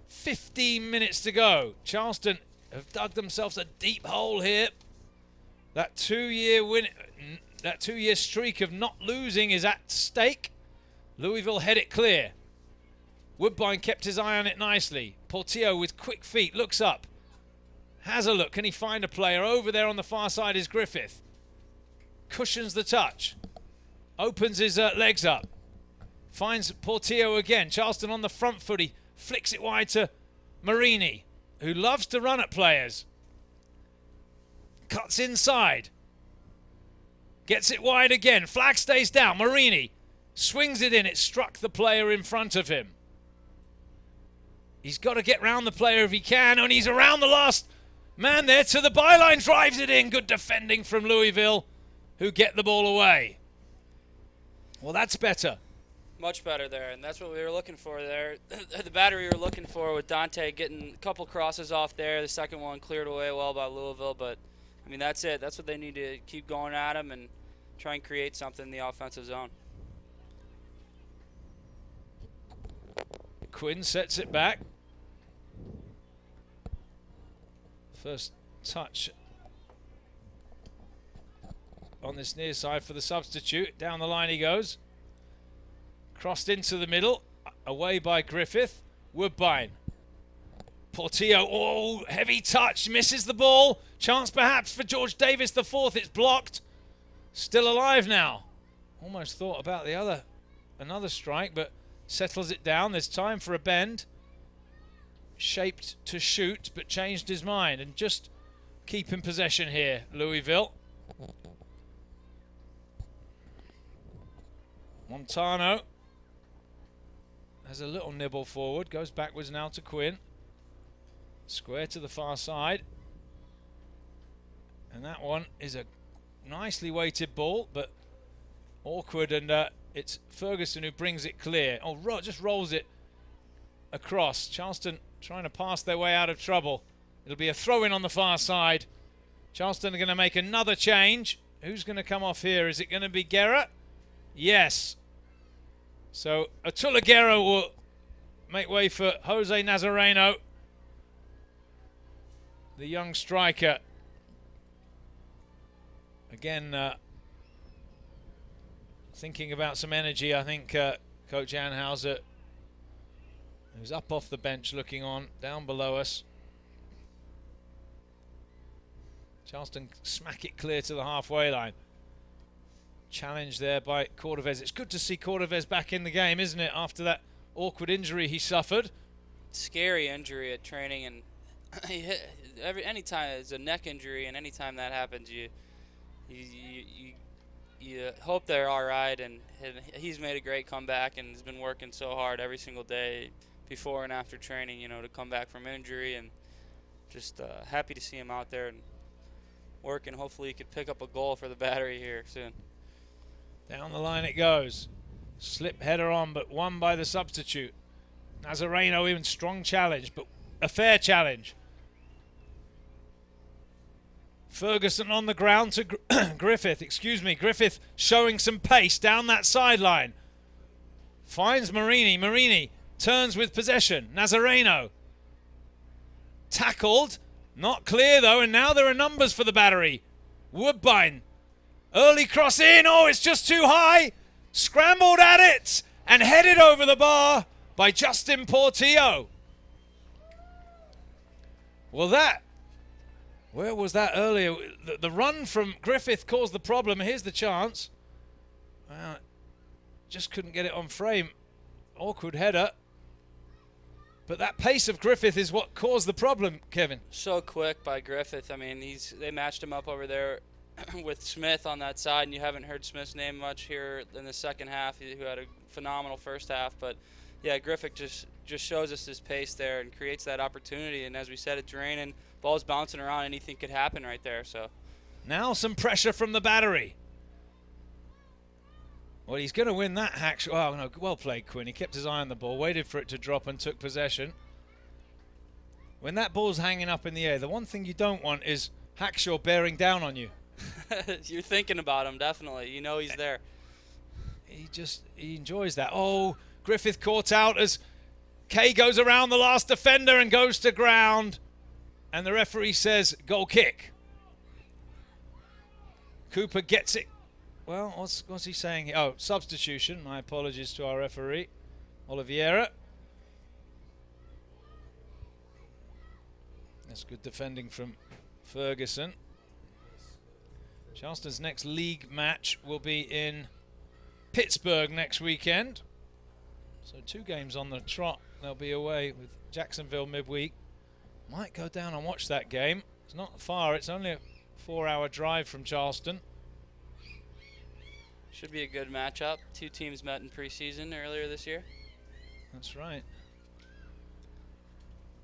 15 minutes to go. Charleston have dug themselves a deep hole here. That two-year streak of not losing is at stake. Louisville head it clear. Woodbine kept his eye on it nicely. Portillo with quick feet looks up. Has a look. Can he find a player? Over there on the far side is Griffith. Cushions the touch. Opens his legs up. Finds Portillo again. Charleston on the front foot. He flicks it wide to Marini, who loves to run at players. Cuts inside. Gets it wide again. Flag stays down. Marini swings it in. It struck the player in front of him. He's got to get round the player if he can, and he's around the last man there to the byline. Drives it in. Good defending from Louisville, who get the ball away. Well, that's better. Much better there, and that's what we were looking for there. The battery we were looking for with Dante getting a couple crosses off there. The second one cleared away well by Louisville, but, I mean, that's it. That's what they need to keep going at him and try and create something in the offensive zone. Quinn sets it back. First touch on this near side for the substitute. Down the line he goes. Crossed into the middle. Away by Griffith. Woodbine. Portillo. Oh, heavy touch. Misses the ball. Chance perhaps for George Davis, the fourth. It's blocked. Still alive now. Almost thought about another strike, but settles it down. There's time for a bend. Shaped to shoot, but changed his mind. And just keep in possession here, Louisville. Montano has a little nibble forward, goes backwards now to Quinn. Square to the far side. And that one is a nicely weighted ball, but awkward, and it's Ferguson who brings it clear. Oh, just rolls it across. Charleston trying to pass their way out of trouble. It'll be a throw-in on the far side. Charleston are going to make another change. Who's going to come off here? Is it going to be Guerra? Yes. So Atula Guerra will make way for Jose Nazareno, the young striker. Again, thinking about some energy, I think Coach Anhauser, who's up off the bench looking on, down below us. Charleston smack it clear to the halfway line. Challenge there by Cordovez. It's good to see Cordovez back in the game, isn't it, after that awkward injury he suffered? Scary injury at training, and anytime it's a neck injury, and anytime that happens, you hope they're all right. And he's made a great comeback and has been working so hard every single day before and after training, to come back from injury, and just happy to see him out there and working. Hopefully he could pick up a goal for the battery here soon. Down the line it goes. Slip header on, but won by the substitute. Nazareno even strong challenge, but a fair challenge. Ferguson on the ground to Griffith. Griffith showing some pace down that sideline. Finds Marini. Marini turns with possession. Nazareno. Tackled. Not clear though, and now there are numbers for the Battery. Woodbine. Early cross in. Oh, it's just too high. Scrambled at it and headed over the bar by Justin Portillo. Well, where was that earlier? The run from Griffith caused the problem. Here's the chance. Just couldn't get it on frame. Awkward header. But that pace of Griffith is what caused the problem, Kevin. So quick by Griffith. I mean, they matched him up over there with Smith on that side, and you haven't heard Smith's name much here in the second half, who had a phenomenal first half. But, yeah, Griffith just shows us his pace there and creates that opportunity. And as we said, it's raining. Ball's bouncing around. Anything could happen right there. So now some pressure from the Battery. Well, he's going to win that hack. Oh, no, well played, Quinn. He kept his eye on the ball, waited for it to drop and took possession. When that ball's hanging up in the air, the one thing you don't want is Hackshaw bearing down on you. You're thinking about him, definitely. You know he's there. He enjoys that. Oh, Griffith caught out as Kay goes around the last defender and goes to ground. And the referee says, goal kick. Cooper gets it. Well, what's he saying here? Oh, substitution. My apologies to our referee, Oliveira. That's good defending from Ferguson. Charleston's next league match will be in Pittsburgh next weekend. So 2 games on the trot. They'll be away with Jacksonville midweek. Might go down and watch that game. It's not far. It's only a 4-hour drive from Charleston. Should be a good matchup. 2 teams met in preseason earlier this year. That's right.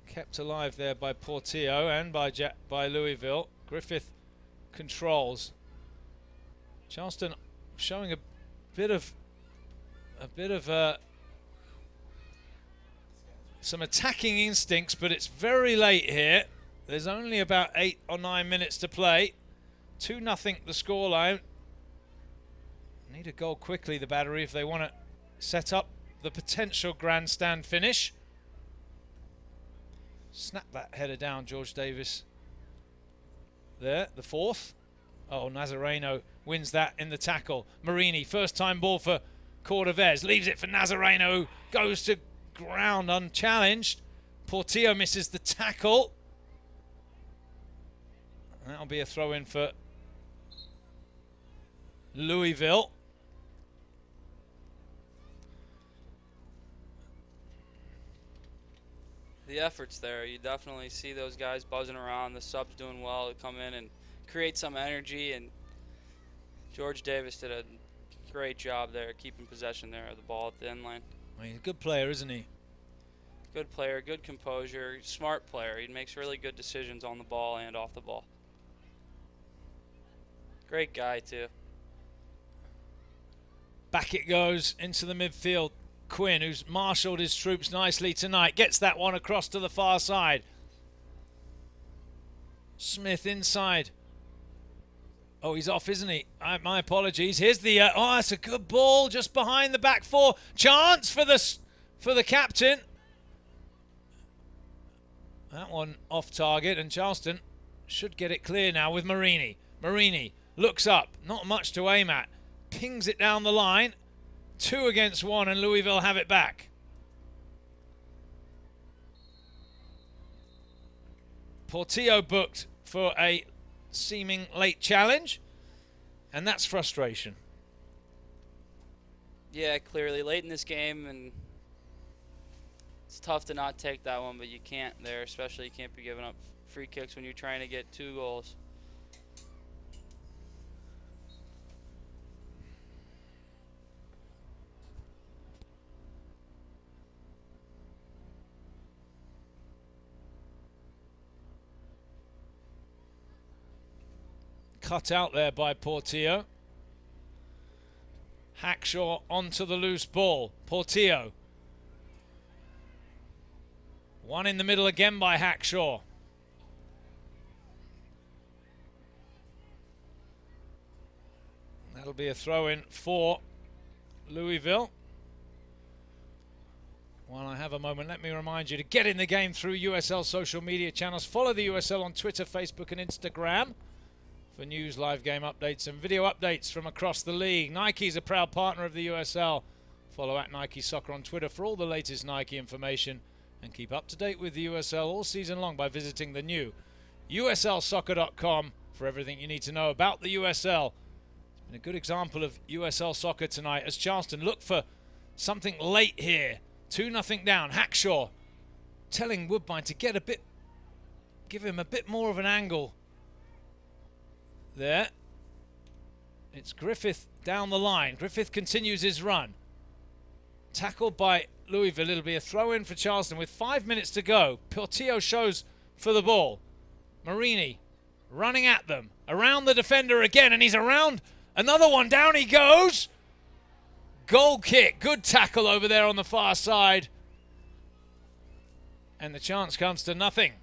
Kept alive there by Portillo and by Louisville. Griffith controls. Charleston showing a bit of some attacking instincts, but it's very late here. There's only about 8 or 9 minutes to play. 2-0 the scoreline. Need a goal quickly, the Battery, if they want to set up the potential grandstand finish. Snap that header down, George Davis. There, the 4th. Oh, Nazareno wins that in the tackle. Marini, first time ball for Cordovez. Leaves it for Nazareno, who goes to ground unchallenged. Portillo misses the tackle. That'll be a throw in for Louisville. The effort's there. You definitely see those guys buzzing around. The subs doing well to come in and create some energy. And George Davis did a great job there, keeping possession there of the ball at the end line. Well, he's a good player, isn't he? Good player, good composure, smart player. He makes really good decisions on the ball and off the ball. Great guy, too. Back it goes into the midfield. Quinn, who's marshaled his troops nicely tonight, gets that one across to the far side. Smith inside. Oh, he's off, isn't he? My apologies. Here's the... oh, it's a good ball just behind the back 4. Chance for the captain. That one off target, and Charleston should get it clear now with Marini. Marini looks up. Not much to aim at. Pings it down the line. 2 against 1, and Louisville have it back. Portillo booked for a seeming late challenge, and that's frustration. Yeah, clearly late in this game, and it's tough to not take that one, but you can't there, especially you can't be giving up free kicks when you're trying to get 2 goals. Cut out there by Portillo. Hackshaw onto the loose ball. Portillo One in the middle again by Hackshaw. That'll be a throw-in for Louisville. While I have a moment, let me remind you to get in the game through USL social media channels. Follow the USL on Twitter, Facebook, and Instagram for news, live game updates, and video updates from across the league. Nike is a proud partner of the USL. Follow at Nike Soccer on Twitter for all the latest Nike information, and keep up to date with the USL all season long by visiting the new USLsoccer.com for everything you need to know about the USL. It's been a good example of USL soccer tonight as Charleston look for something late here. 2-0 down. Hackshaw telling Woodbine to give him a bit more of an angle there. It's Griffith down the line. Griffith continues his run. Tackled by Louisville. It'll be a throw-in for Charleston with 5 minutes to go. Portillo shows for the ball. Marini running at them. Around the defender again, and he's around another one. Down he goes. Goal kick. Good tackle over there on the far side. And the chance comes to nothing.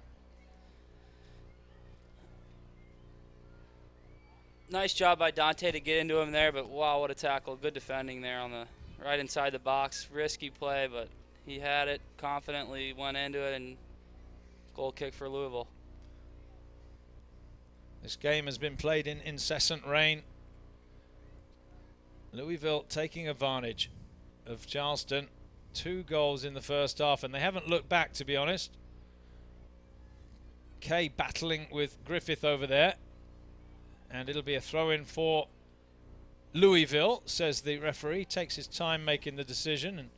Nice job by Dante to get into him there, but wow, what a tackle. Good defending there on the right inside the box. Risky play, but he had it, confidently went into it, and goal kick for Louisville. This game has been played in incessant rain. Louisville taking advantage of Charleston. 2 goals in the first half, and they haven't looked back, to be honest. Kay battling with Griffith over there. And it'll be a throw-in for Louisville, says the referee. Takes his time making the decision. And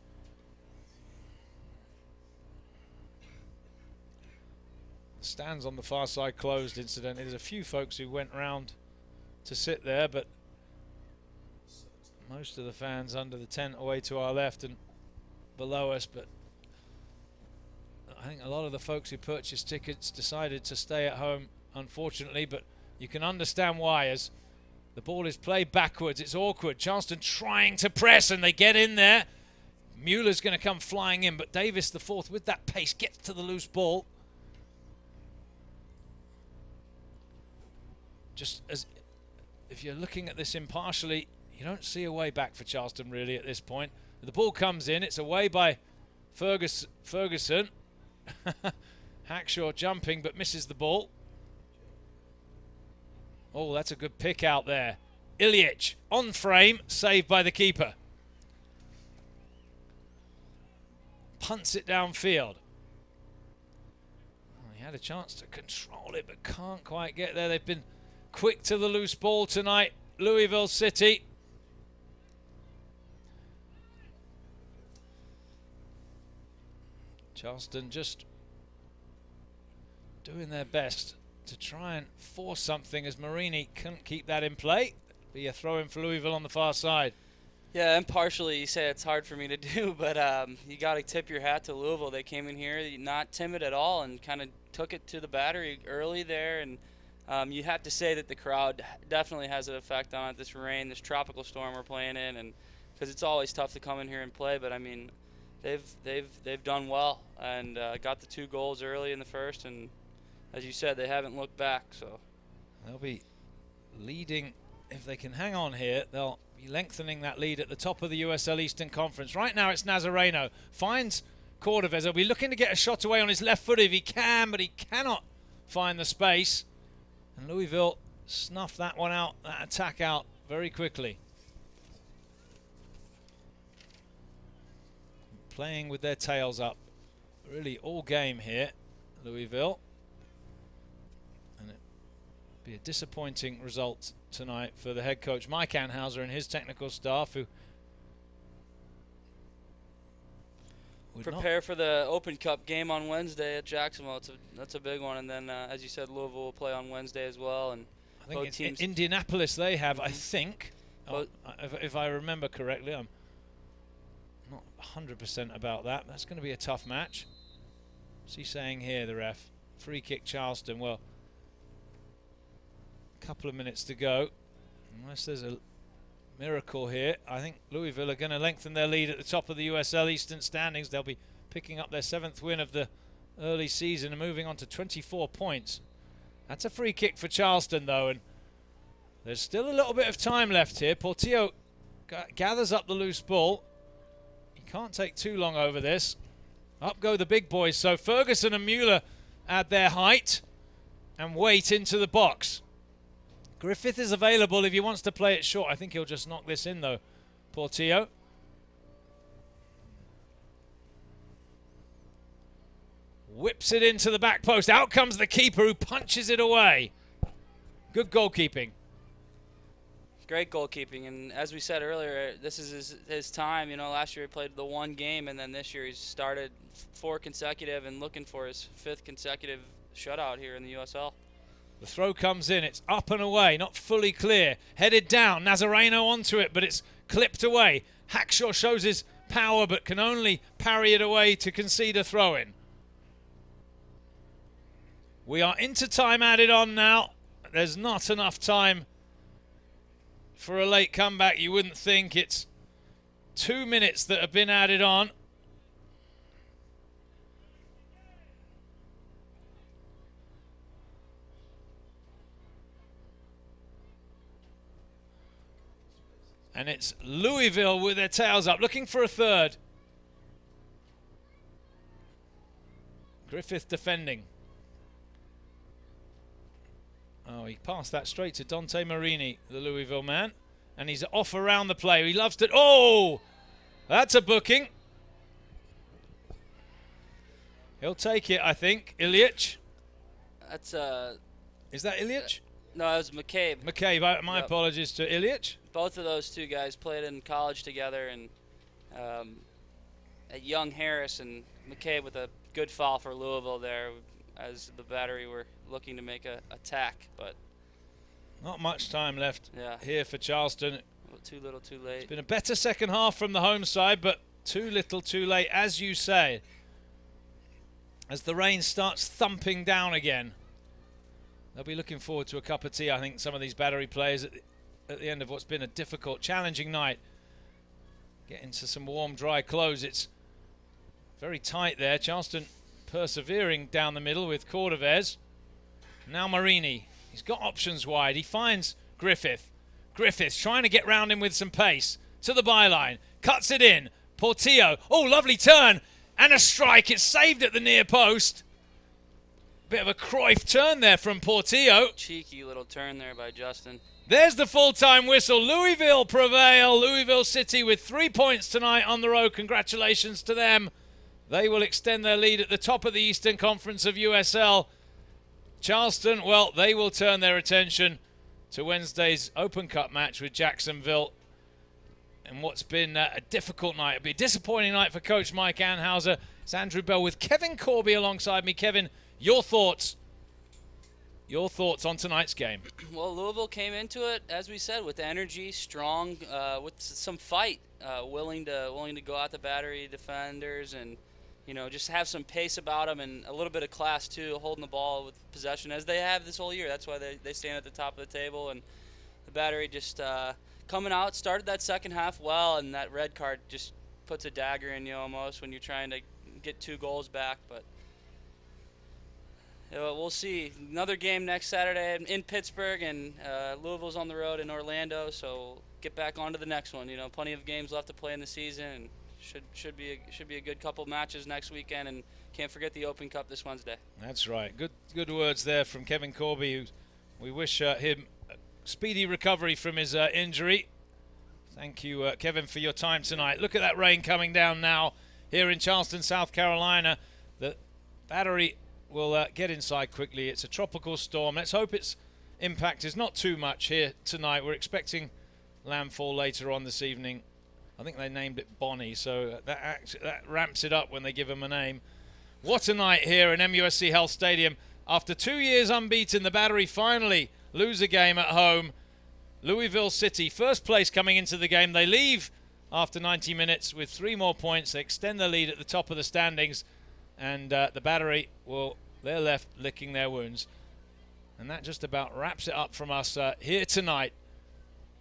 the stands on the far side closed, incidentally. There's a few folks who went round to sit there, but most of the fans under the tent away to our left and below us. But I think a lot of the folks who purchased tickets decided to stay at home, unfortunately, but you can understand why, as the ball is played backwards. It's awkward. Charleston trying to press, and they get in there. Mueller's going to come flying in, but Davis, the fourth, with that pace, gets to the loose ball. Just as if you're looking at this impartially, you don't see a way back for Charleston really at this point. The ball comes in. It's away by Ferguson. Hackshaw jumping but misses the ball. Oh, that's a good pick out there. Ilyich on frame, saved by the keeper. Punts it downfield. Oh, he had a chance to control it but can't quite get there. They've been quick to the loose ball tonight, Louisville City. Charleston just doing their best to try and force something, as Marini couldn't keep that in play. Be a throw-in for Louisville on the far side. Yeah, impartially, you say it's hard for me to do, but you got to tip your hat to Louisville. They came in here not timid at all and kind of took it to the battery early there. And you have to say that the crowd definitely has an effect on it. This rain, this tropical storm we're playing in, and because it's always tough to come in here and play. But I mean, they've done well and got the 2 goals early in the first, and as you said, they haven't looked back. So they'll be leading. If they can hang on here, they'll be lengthening that lead at the top of the USL Eastern Conference. Right now it's Nazareno. Finds Cordovez. He'll be looking to get a shot away on his left foot if he can, but he cannot find the space. And Louisville snuffed that one out, that attack out very quickly. Playing with their tails up really all game here, Louisville. And it'd be a disappointing result tonight for the head coach Mike Anhauser and his technical staff, who prepare for the Open Cup game on Wednesday at Jacksonville. That's a big one. And then, as you said, Louisville will play on Wednesday as well. And I think in Indianapolis they have, I think, if I remember correctly. I'm not 100% about that. That's going to be a tough match. What's he saying here, the ref? Free kick Charleston. Well, a couple of minutes to go. Unless there's a miracle here, I think Louisville are going to lengthen their lead at the top of the USL Eastern standings. They'll be picking up their 7th win of the early season and moving on to 24 points. That's a free kick for Charleston, though, and there's still a little bit of time left here. Portillo gathers up the loose ball. He can't take too long over this. Up go the big boys. So Ferguson and Mueller add their height and weight into the box. Griffith is available if he wants to play it short. I think he'll just knock this in, though. Portillo. Whips it into the back post. Out comes the keeper, who punches it away. Good goalkeeping. Great goalkeeping, and as we said earlier, this is his time. You know, last year he played the one game, and then this year he's started 4 consecutive and looking for his 5th consecutive shutout here in the USL. The throw comes in. It's up and away, not fully clear. Headed down. Nazareno onto it, but it's clipped away. Hackshaw shows his power, but can only parry it away to concede a throw-in. We are into time added on now. There's not enough time for a late comeback. You wouldn't think. It's 2 minutes that have been added on. And it's Louisville with their tails up, looking for a third. Griffith defending. Oh, he passed that straight to Dante Marini, the Louisville man. And he's off around the play. He loves to... Oh! That's a booking. He'll take it, I think. Ilyich. That's Is that Ilyich? No, it was McCabe. McCabe. My Yep. apologies to Ilyich. Both of those two guys played in college together, and at Young Harris, and McCabe with a good foul for Louisville there as the Battery were looking to make a attack, but Not much time left yeah, here for Charleston. too little, too late. It's been a better second half from the home side, but too little, too late, as you say. As the rain starts thumping down again, they'll be looking forward to a cup of tea, I think, some of these Battery players at the end of what's been a difficult, challenging night. Get into some warm, dry clothes. It's very tight there. Charleston persevering down the middle with Cordovez. Now Marini. He's got options wide. He finds Griffith. Griffith trying to get round him with some pace. To the byline. Cuts it in. Portillo. Oh, lovely turn. And a strike. It's saved at the near post. Bit of a Cruyff turn there from Portillo. Cheeky little turn there by Justin. There's the full-time whistle. Louisville prevail. Louisville City with 3 points tonight on the road. Congratulations to them. They will extend their lead at the top of the Eastern Conference of USL. Charleston, well, they will turn their attention to Wednesday's Open Cup match with Jacksonville. And what's been a difficult night. It'll be a disappointing night for Coach Mike Anhauser. It's Andrew Bell with Kevin Corby alongside me. Kevin, your thoughts? Your thoughts on tonight's game? Well, Louisville came into it, as we said, with energy, strong, with some fight, willing to go out the Battery defenders and, you know, just have some pace about them and a little bit of class too, holding the ball with possession as they have this whole year. That's why they stand at the top of the table. And the Battery just coming out, started that second half well, and that red card just puts a dagger in you almost when you're trying to get 2 goals back. But we'll see. Another game next Saturday in Pittsburgh, and Louisville's on the road in Orlando, so get back onto the next one. You know, plenty of games left to play in the season, and should be a good couple matches next weekend, and can't forget the Open Cup this Wednesday. That's right. Good words there from Kevin Corby. Who we wish him a speedy recovery from his injury. Thank you, Kevin, for your time tonight. Look at that rain coming down now here in Charleston, South Carolina. The Battery will get inside quickly. It's a tropical storm. Let's hope its impact is not too much here tonight. We're expecting landfall later on this evening. I think they named it Bonnie, so that ramps it up when they give him a name. What a night here in MUSC Health Stadium. After 2 years unbeaten, the Battery finally lose a game at home. Louisville City, first place coming into the game. They leave after 90 minutes with 3 more points. They extend their lead at the top of the standings. And the Battery, well, they're left licking their wounds. And that just about wraps it up from us here tonight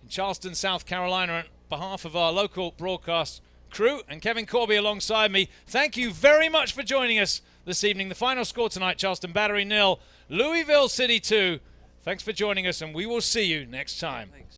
in Charleston, South Carolina. On behalf of our local broadcast crew and Kevin Corby alongside me. Thank you very much for joining us this evening. The final score tonight, Charleston Battery 0, Louisville City 2. Thanks for joining us, and we will see you next time. Thanks.